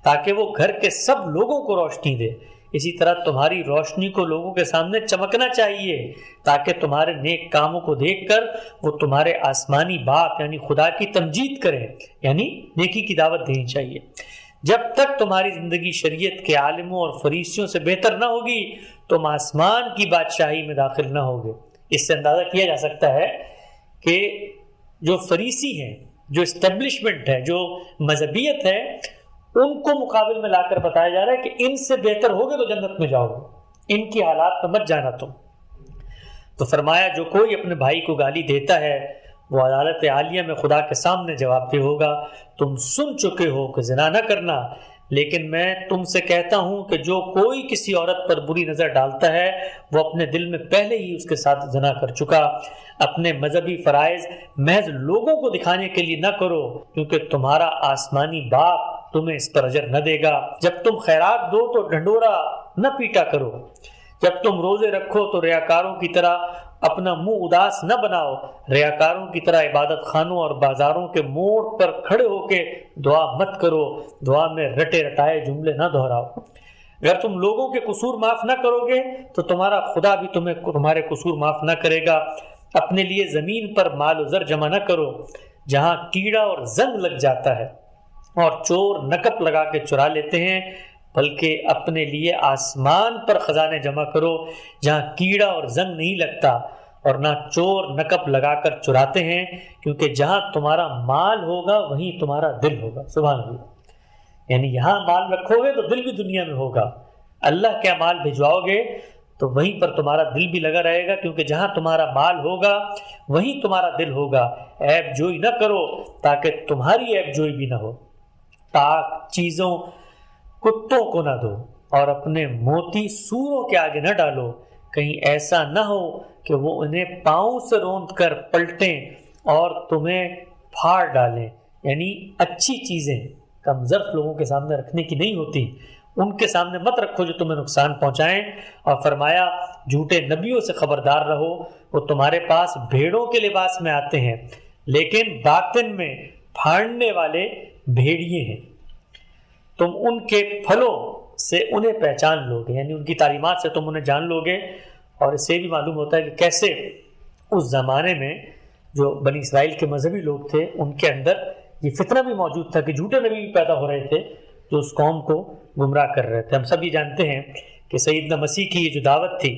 تاکہ وہ گھر کے سب لوگوں کو روشنی دے۔ اسی طرح تمہاری روشنی کو لوگوں کے سامنے چمکنا چاہیے تاکہ تمہارے نیک کاموں کو دیکھ کر وہ تمہارے آسمانی باپ یعنی خدا کی تمجید کرے، یعنی نیکی کی دعوت دینی چاہیے۔ جب تک تمہاری زندگی شریعت کے عالموں اور فریسیوں سے بہتر نہ ہوگی تم آسمان کی بادشاہی میں داخل نہ ہوگے۔ اس سے اندازہ کیا جا سکتا ہے کہ جو فریسی ہیں، جو اسٹیبلشمنٹ ہے، جو مذہبیت ہے، ان کو مقابل میں لا کر بتایا جا رہا ہے کہ ان سے بہتر ہوگے تو جنت میں جاؤ گے، ان کی حالات میں مت جانا تم۔ تو فرمایا جو کوئی اپنے بھائی کو گالی دیتا ہے وہ عدالت عالیہ میں خدا کے سامنے جواب دہ ہوگا۔ تم سن چکے ہو کہ زنا نہ کرنا، لیکن میں تم سے کہتا ہوں کہ جو کوئی کسی عورت پر بری نظر ڈالتا ہے وہ اپنے دل میں پہلے ہی اس کے ساتھ زنا کر چکا۔ اپنے مذہبی فرائض محض لوگوں کو دکھانے کے لیے نہ کرو، کیونکہ تمہارا آسمانی باپ تمہیں اس پر اجر نہ دے گا۔ جب تم خیرات دو تو ڈھنڈورا نہ پیٹا کرو، جب تم روزے رکھو تو ریاکاروں کی طرح اپنا منہ اداس نہ بناؤ، ریاکاروں کی طرح عبادت خانوں اور بازاروں کے موڑ پر کھڑے ہو کے دعا مت کرو، دعا میں رٹے رٹائے جملے نہ دہراؤ۔ اگر تم لوگوں کے قصور معاف نہ کرو گے تو تمہارا خدا بھی تمہارے قصور معاف نہ کرے گا۔ اپنے لیے زمین پر مال و زر جمع نہ کرو جہاں کیڑا اور زنگ لگ جاتا ہے اور چور نقب لگا کے چرا لیتے ہیں، بلکہ اپنے لیے آسمان پر خزانے جمع کرو جہاں کیڑا اور زنگ نہیں لگتا اور نہ چور نقب لگا کر چراتے ہیں، کیونکہ جہاں تمہارا مال ہوگا وہیں تمہارا دل ہوگا۔ سبحان اللہ، یعنی یہاں مال رکھو گے تو دل بھی دنیا میں ہوگا، اللہ کیا مال بھجواؤ گے تو وہیں پر تمہارا دل بھی لگا رہے گا، کیونکہ جہاں تمہارا مال ہوگا وہیں تمہارا دل ہوگا۔ عیب جوئی نہ کرو تاکہ تمہاری عیب جوئی بھی نہ ہو، پاک چیزوں کتوں کو نہ دو اور اپنے موتی سوروں کے آگے نہ ڈالو، کہیں ایسا نہ ہو کہ وہ انہیں پاؤں سے روند کر پلٹیں اور تمہیں پھاڑ ڈالیں۔ یعنی اچھی چیزیں کم ظرف لوگوں کے سامنے رکھنے کی نہیں ہوتی، ان کے سامنے مت رکھو جو تمہیں نقصان پہنچائیں۔ اور فرمایا جھوٹے نبیوں سے خبردار رہو، وہ تمہارے پاس بھیڑوں کے لباس میں آتے ہیں لیکن باطن میں پھاڑنے والے بھیڑیے ہیں۔ تم ان کے پھلوں سے انہیں پہچان لوگے، یعنی ان کی تعلیمات سے تم انہیں جان لوگے۔ اور اس سے بھی معلوم ہوتا ہے کہ کیسے اس زمانے میں جو بنی اسرائیل کے مذہبی لوگ تھے ان کے اندر یہ فتنہ بھی موجود تھا کہ جھوٹے نبی بھی پیدا ہو رہے تھے جو اس قوم کو گمراہ کر رہے تھے۔ ہم سب یہ جانتے ہیں کہ سیدنا مسیح کی یہ جو دعوت تھی،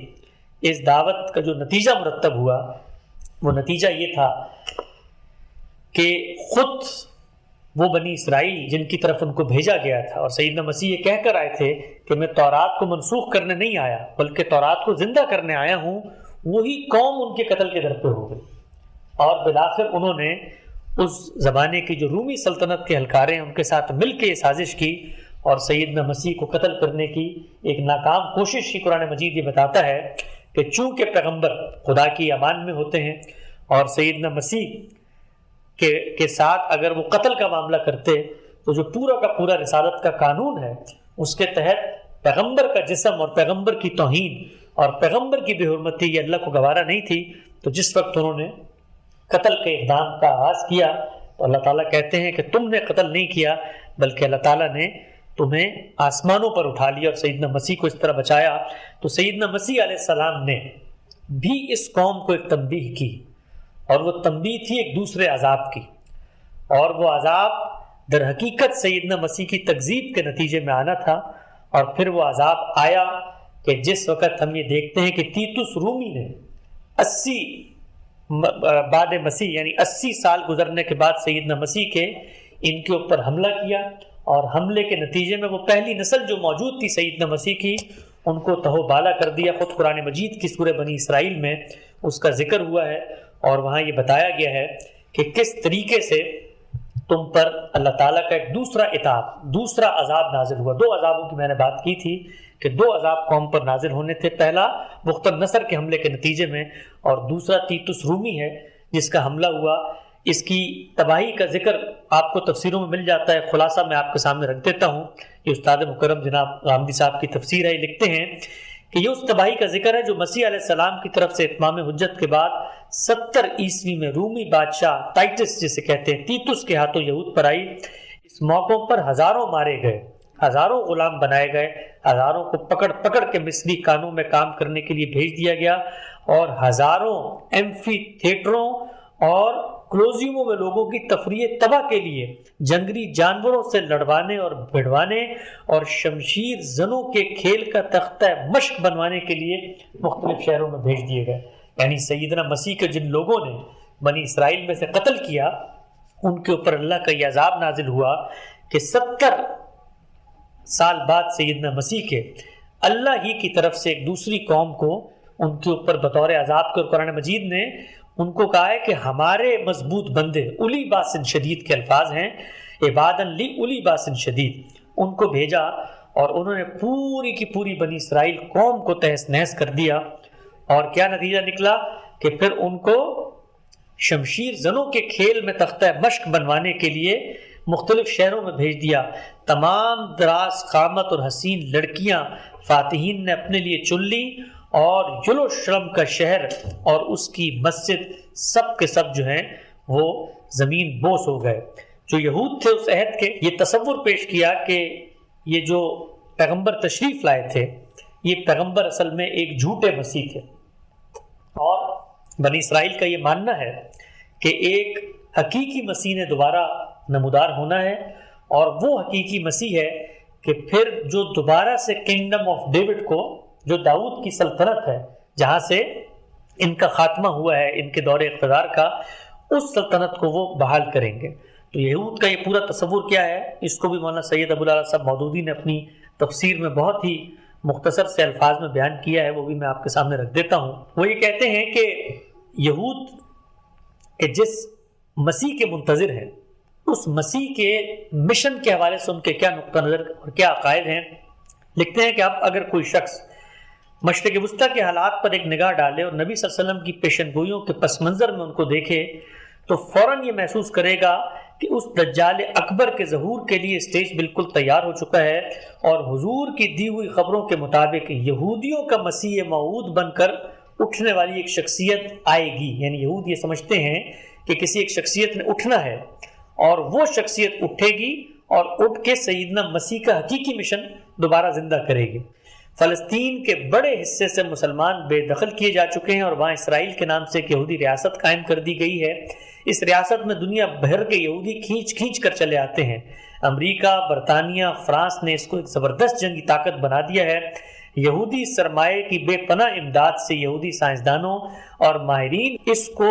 اس دعوت کا جو نتیجہ مرتب ہوا وہ نتیجہ یہ تھا کہ خود وہ بنی اسرائیل جن کی طرف ان کو بھیجا گیا تھا، اور سیدنا مسیح یہ کہہ کر آئے تھے کہ میں تورات کو منسوخ کرنے نہیں آیا بلکہ تورات کو زندہ کرنے آیا ہوں، وہی قوم ان کے قتل کے در پہ ہو گئی۔ اور بالآخر انہوں نے اس زمانے کی جو رومی سلطنت کے اہلکار ہیں ان کے ساتھ مل کے یہ سازش کی اور سیدنا مسیح کو قتل کرنے کی ایک ناکام کوشش کی۔ قرآن مجید یہ بتاتا ہے کہ چونکہ پیغمبر خدا کی امان میں ہوتے ہیں اور سیدنا مسیح کے ساتھ اگر وہ قتل کا معاملہ کرتے تو جو پورا کا پورا رسالت کا قانون ہے اس کے تحت پیغمبر کا جسم اور پیغمبر کی توہین اور پیغمبر کی بے حرمتی یہ اللہ کو گوارا نہیں تھی، تو جس وقت انہوں نے قتل کے اقدام کا آغاز کیا تو اللہ تعالیٰ کہتے ہیں کہ تم نے قتل نہیں کیا بلکہ اللہ تعالیٰ نے تمہیں آسمانوں پر اٹھا لیا اور سیدنا مسیح کو اس طرح بچایا۔ تو سیدنا مسیح علیہ السلام نے بھی اس قوم کو ایک تنبیہ کی، اور وہ تنبیہ تھی ایک دوسرے عذاب کی، اور وہ عذاب در حقیقت سیدنا مسیح کی تکذیب کے نتیجے میں آنا تھا۔ اور پھر وہ عذاب آیا کہ جس وقت ہم یہ دیکھتے ہیں کہ تیتس رومی نے 80 بعد مسیح یعنی 80 سال گزرنے کے بعد سیدنا مسیح کے ان کے اوپر حملہ کیا، اور حملے کے نتیجے میں وہ پہلی نسل جو موجود تھی سیدنا مسیح کی ان کو تہو بالا کر دیا۔ خود قرآن مجید کی سورہ بنی اسرائیل میں اس کا ذکر ہوا ہے، اور وہاں یہ بتایا گیا ہے کہ کس طریقے سے تم پر اللہ تعالیٰ کا ایک دوسرا عتاب، دوسرا عذاب نازل ہوا۔ 2 عذابوں کی میں نے بات کی تھی کہ 2 عذاب قوم پر نازل ہونے تھے، پہلا بختر نصر کے حملے کے نتیجے میں، اور دوسرا تیتس رومی ہے جس کا حملہ ہوا۔ اس کی تباہی کا ذکر آپ کو تفسیروں میں مل جاتا ہے، خلاصہ میں آپ کے سامنے رکھ دیتا ہوں۔ یہ استاد مکرم جناب غامدی صاحب کی تفسیر ہے، لکھتے ہیں کہ یہ اس تباہی کا ذکر ہے جو مسیح علیہ السلام کی طرف سے اتمام حجت کے بعد 70 عیسوی میں رومی بادشاہ ٹائٹس جسے کہتے ہیں تیتس کے ہاتھوں یہود پر آئی۔ اس موقع پر ہزاروں مارے گئے، ہزاروں غلام بنائے گئے، ہزاروں کو پکڑ پکڑ کے مصری کانوں میں کام کرنے کے لیے بھیج دیا گیا، اور ہزاروں ایمفی تھیٹروں اور کلوزیوموں میں لوگوں کی تفریح تباہ کے لیے جنگلی جانوروں سے لڑوانے اور بھڑوانے اور شمشیر زنوں کے کھیل کا تختہ مشق بنوانے کے لیے مختلف شہروں میں بھیج دیے گئے۔ یعنی سیدنا مسیح کے جن لوگوں نے بنی اسرائیل میں سے قتل کیا، ان کے اوپر اللہ کا یہ عذاب نازل ہوا کہ 70 سال بعد سیدنا مسیح کے اللہ ہی کی طرف سے ایک دوسری قوم کو ان کے اوپر بطور عذاب کے، اور قرآن مجید نے ان کو کہا ہے کہ ہمارے مضبوط بندے اولی باسن شدید کے الفاظ ہیں، عبادن لی اولی باسن شدید، ان کو بھیجا اور انہوں نے پوری کی پوری بنی اسرائیل قوم کو تہس نہس کر دیا۔ اور کیا نتیجہ نکلا کہ پھر ان کو شمشیر زنوں کے کھیل میں تختہ مشق بنوانے کے لیے مختلف شہروں میں بھیج دیا۔ تمام دراز قامت اور حسین لڑکیاں فاتحین نے اپنے لیے چن لی، اور یروشلم کا شہر اور اس کی مسجد سب کے سب جو ہیں وہ زمین بوس ہو گئے۔ جو یہود تھے اس عہد کے، یہ تصور پیش کیا کہ یہ جو پیغمبر تشریف لائے تھے، یہ پیغمبر اصل میں ایک جھوٹے مسیح تھے، اور بنی اسرائیل کا یہ ماننا ہے کہ ایک حقیقی مسیح نے دوبارہ نمودار ہونا ہے، اور وہ حقیقی مسیح ہے کہ پھر جو دوبارہ سے کنگڈم آف ڈیوڈ کو، جو داؤد کی سلطنت ہے جہاں سے ان کا خاتمہ ہوا ہے ان کے دور اقتدار کا، اس سلطنت کو وہ بحال کریں گے۔ تو یہود کا یہ پورا تصور کیا ہے، اس کو بھی مولانا سید ابو العلا صاحب مودودی نے اپنی تفسیر میں بہت ہی مختصر سے الفاظ میں بیان کیا ہے، وہ بھی میں آپ کے سامنے رکھ دیتا ہوں۔ وہ یہ کہتے ہیں کہ یہود جس مسیح کے منتظر ہیں، اس مسیح کے مشن کے حوالے سے ان کے کیا نقطہ نظر اور کیا عقائد ہیں۔ لکھتے ہیں کہ اب اگر کوئی شخص مشرق وسطیٰ کے حالات پر ایک نگاہ ڈالے اور نبی صلی اللہ علیہ وسلم کی پیشن گوئیوں کے پس منظر میں ان کو دیکھے، تو فوراً یہ محسوس کرے گا کہ اس دجال اکبر کے ظہور کے لیے اسٹیج بالکل تیار ہو چکا ہے، اور حضور کی دی ہوئی خبروں کے مطابق یہودیوں کا مسیح موعود بن کر اٹھنے والی ایک شخصیت آئے گی۔ یعنی یہود یہ سمجھتے ہیں کہ کسی ایک شخصیت نے اٹھنا ہے، اور وہ شخصیت اٹھے گی اور اٹھ کے سیدنا مسیح کا حقیقی مشن دوبارہ زندہ کرے گی۔ فلسطین کے بڑے حصے سے مسلمان بے دخل کیے جا چکے ہیں، اور وہاں اسرائیل کے نام سے ایک یہودی ریاست قائم کر دی گئی ہے۔ اس ریاست میں دنیا بھر کے یہودی کھینچ کھینچ کر چلے آتے ہیں۔ امریکہ، برطانیہ، فرانس نے اس کو ایک زبردست جنگی طاقت بنا دیا ہے۔ یہودی سرمایے کی بے پناہ امداد سے یہودی سائنسدانوں اور ماہرین اس کو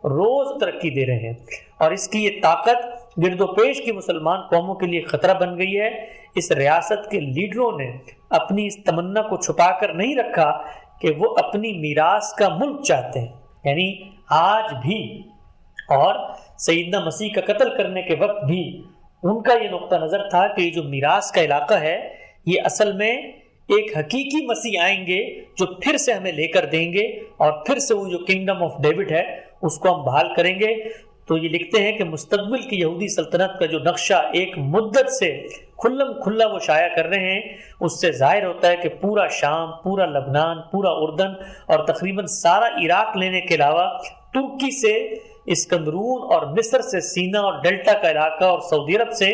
روز ترقی دے رہے ہیں، اور اس کی یہ طاقت گرد و پیش کی مسلمان قوموں کے لیے خطرہ بن گئی ہے۔ اس ریاست کے لیڈروں نے اپنی اس تمنا کو چھپا کر نہیں رکھا کہ وہ اپنی میراث کا ملک چاہتے ہیں، یعنی آج بھی، اور سیدنا مسیح کا قتل کرنے کے وقت بھی ان کا یہ نقطہ نظر تھا کہ یہ جو میراث کا علاقہ ہے، یہ اصل میں ایک حقیقی مسیح آئیں گے جو پھر سے ہمیں لے کر دیں گے، اور پھر سے وہ جو کنگڈم آف ڈیوڈ ہے اس کو ہم بحال کریں گے۔ تو یہ لکھتے ہیں کہ مستقبل کی یہودی سلطنت کا جو نقشہ ایک مدت سے کھلم کھلا وہ شائع کر رہے ہیں، اس سے ظاہر ہوتا ہے کہ پورا شام، پورا لبنان، پورا اردن اور تقریباً سارا عراق لینے کے علاوہ ترکی سے اسکندرون اور مصر سے سینا اور ڈیلٹا کا علاقہ اور سعودی عرب سے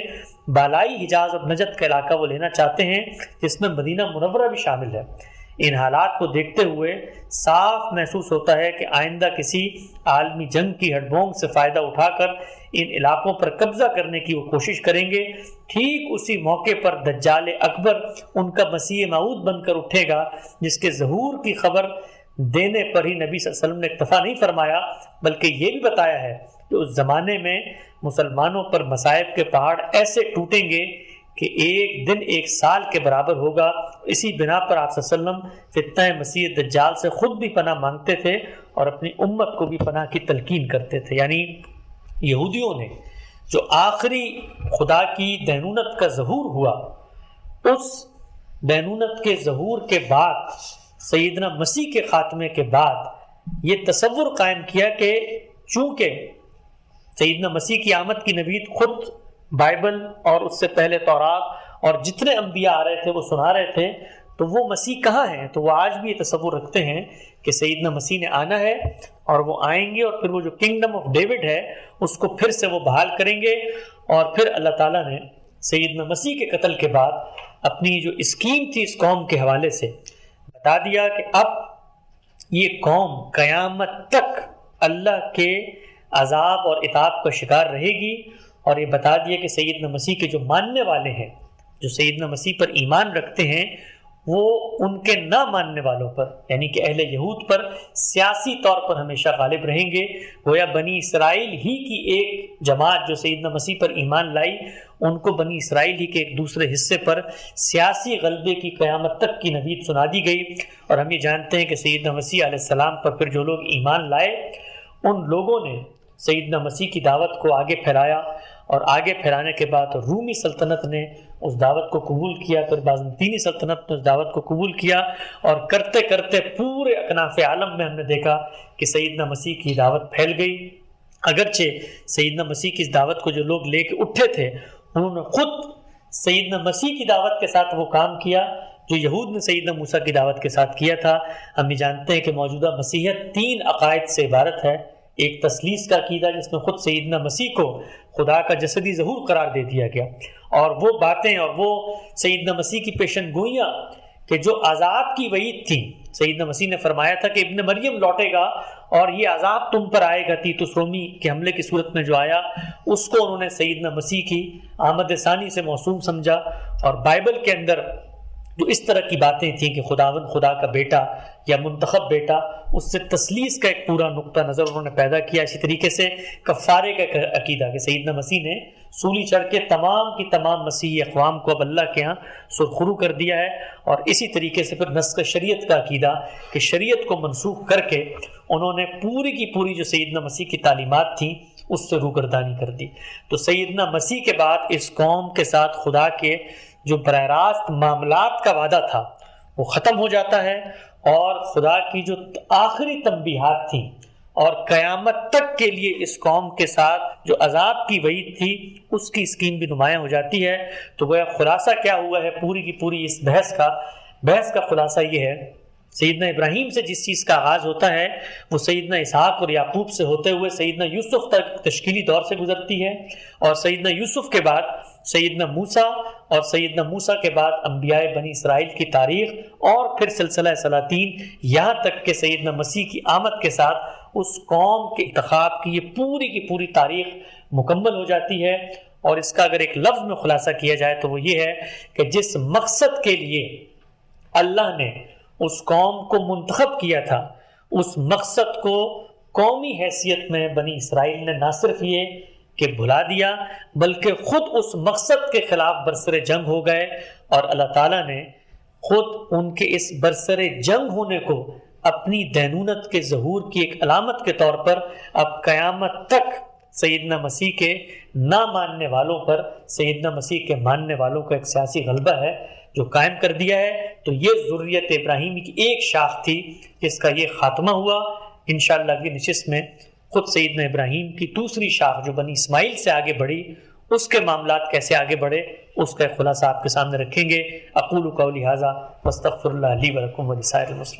بالائی حجاز اور نجد کا علاقہ وہ لینا چاہتے ہیں، جس میں مدینہ منورہ بھی شامل ہے۔ ان حالات کو دیکھتے ہوئے صاف محسوس ہوتا ہے کہ آئندہ کسی عالمی جنگ کی ہڈ بونگ سے فائدہ اٹھا کر ان علاقوں پر قبضہ کرنے کی وہ کوشش کریں گے۔ ٹھیک اسی موقع پر دجال اکبر ان کا مسیح موعود بن کر اٹھے گا، جس کے ظہور کی خبر دینے پر ہی نبی صلی اللہ علیہ وسلم نے اکتفا نہیں فرمایا، بلکہ یہ بھی بتایا ہے کہ اس زمانے میں مسلمانوں پر مصائب کے پہاڑ ایسے ٹوٹیں گے کہ ایک دن ایک سال کے برابر ہوگا۔ اسی بنا پر آپ صلی اللہ علیہ وسلم فتنہ مسیح دجال سے خود بھی پناہ مانگتے تھے اور اپنی امت کو بھی پناہ کی تلقین کرتے تھے۔ یعنی یہودیوں نے جو آخری خدا کی دینونت کا ظہور ہوا، اس دینونت کے ظہور کے بعد، سیدنا مسیح کے خاتمے کے بعد یہ تصور قائم کیا کہ چونکہ سیدنا مسیح کی آمد کی نوید خود بائبل اور اس سے پہلے تورات اور جتنے انبیاء آ رہے تھے وہ سنا رہے تھے، تو وہ مسیح کہاں ہیں؟ تو وہ آج بھی یہ تصور رکھتے ہیں کہ سیدنا مسیح نے آنا ہے، اور وہ آئیں گے، اور پھر وہ جو کنگڈم آف ڈیوڈ ہے اس کو پھر سے وہ بحال کریں گے، اور پھر اللہ تعالیٰ نے سیدنا مسیح کے قتل کے بعد اپنی جو اسکیم تھی اس قوم کے حوالے سے بتا دیا کہ اب یہ قوم قیامت تک اللہ کے عذاب اور عتاب کا شکار رہے گی، اور یہ بتا دیا کہ سیدنا مسیح کے جو ماننے والے ہیں، جو سیدنا مسیح پر ایمان رکھتے ہیں، وہ ان کے نہ ماننے والوں پر یعنی کہ اہل یہود پر سیاسی طور پر ہمیشہ غالب رہیں گے۔ گویا بنی اسرائیل ہی کی ایک جماعت جو سیدنا مسیح پر ایمان لائی، ان کو بنی اسرائیل ہی کے ایک دوسرے حصے پر سیاسی غلبے کی قیامت تک کی نوید سنا دی گئی۔ اور ہم یہ جانتے ہیں کہ سیدنا مسیح علیہ السلام پر پھر جو لوگ ایمان لائے، ان لوگوں نے سیدنا مسیح کی دعوت کو آگے پھیلایا، اور آگے پھیلانے کے بعد رومی سلطنت نے اس دعوت کو قبول کیا، پھر بازنطینی سلطنت نے اس دعوت کو قبول کیا، اور کرتے کرتے پورے اکناف عالم میں ہم نے دیکھا کہ سیدنا مسیح کی دعوت پھیل گئی۔ اگرچہ سیدنا مسیح کی اس دعوت کو جو لوگ لے کے اٹھے تھے، انہوں نے خود سیدنا مسیح کی دعوت کے ساتھ وہ کام کیا جو یہود نے سیدنا موسیٰ کی دعوت کے ساتھ کیا تھا۔ ہم یہ جانتے ہیں کہ موجودہ مسیحیت 3 عقائد سے عبارت ہے۔ ایک تثلیث کا عقیدہ جس میں خود سیدنا مسیح کو خدا کا جسدی ظہور قرار دے دیا گیا، اور وہ باتیں اور وہ سیدنا مسیح کی پیشن گوئیاں کہ جو عذاب کی وعید تھی، سیدنا مسیح نے فرمایا تھا کہ ابن مریم لوٹے گا اور یہ عذاب تم پر آئے گا، تیتس رومی کے حملے کی صورت میں جو آیا، اس کو انہوں نے سیدنا مسیح کی آمد ثانی سے موسوم سمجھا۔ اور بائبل کے اندر جو اس طرح کی باتیں تھیں کہ خداوند خدا کا بیٹا یا منتخب بیٹا، اس سے تثلیث کا ایک پورا نقطہ نظر انہوں نے پیدا کیا۔ اسی طریقے سے کفارے کا عقیدہ کہ سیدنا مسیح نے سولی چڑھ کے تمام کی تمام مسیحی اقوام کو اب اللہ کے ہاں سرخرو کر دیا ہے، اور اسی طریقے سے پھر نسخ شریعت کا عقیدہ کہ شریعت کو منسوخ کر کے انہوں نے پوری کی پوری جو سیدنا مسیح کی تعلیمات تھیں اس سے روگردانی کر دی۔ تو سیدنا مسیح کے بعد اس قوم کے ساتھ خدا کے جو براہ راست معاملات کا وعدہ تھا وہ ختم ہو جاتا ہے، اور خدا کی جو آخری تنبیہات تھیں اور قیامت تک کے لیے اس قوم کے ساتھ جو عذاب کی وعید تھی اس کی اسکیم بھی نمایاں ہو جاتی ہے۔ تو گویا خلاصہ کیا ہوا ہے پوری کی پوری اس بحث کا خلاصہ یہ ہے، سیدنا ابراہیم سے جس چیز کا آغاز ہوتا ہے وہ سیدنا اسحاق اور یعقوب سے ہوتے ہوئے سیدنا یوسف تک تشکیلی دور سے گزرتی ہے، اور سیدنا یوسف کے بعد سیدنا موسیٰ، اور سیدنا موسیٰ کے بعد انبیاء بنی اسرائیل کی تاریخ، اور پھر سلسلہ سلاطین، یہاں تک کہ سیدنا مسیح کی آمد کے ساتھ اس قوم کے انتخاب کی یہ پوری کی پوری تاریخ مکمل ہو جاتی ہے۔ اور اس کا اگر ایک لفظ میں خلاصہ کیا جائے تو وہ یہ ہے کہ جس مقصد کے لیے اللہ نے اس قوم کو منتخب کیا تھا، اس مقصد کو قومی حیثیت میں بنی اسرائیل نے نہ صرف یہ کہ بھلا دیا، بلکہ خود اس مقصد کے خلاف برسر جنگ ہو گئے، اور اللہ تعالیٰ نے خود ان کے اس برسر جنگ ہونے کو اپنی دینونت کے ظہور کی ایک علامت کے طور پر اب قیامت تک سیدنا مسیح کے نہ ماننے والوں پر سیدنا مسیح کے ماننے والوں کا ایک سیاسی غلبہ ہے جو قائم کر دیا ہے۔ تو یہ ذریت ابراہیمی کی ایک شاخ تھی جس کا یہ خاتمہ ہوا۔ انشاءاللہ اگلی نشست میں خود سیدنا ابراہیم کی دوسری شاخ جو بنی اسماعیل سے آگے بڑھی، اس کے معاملات کیسے آگے بڑھے، اس کا خلاصہ آپ کے سامنے رکھیں گے۔ اقول قولی ھذا واستغفر اللہ لی ولکم ولسائر المسلمین۔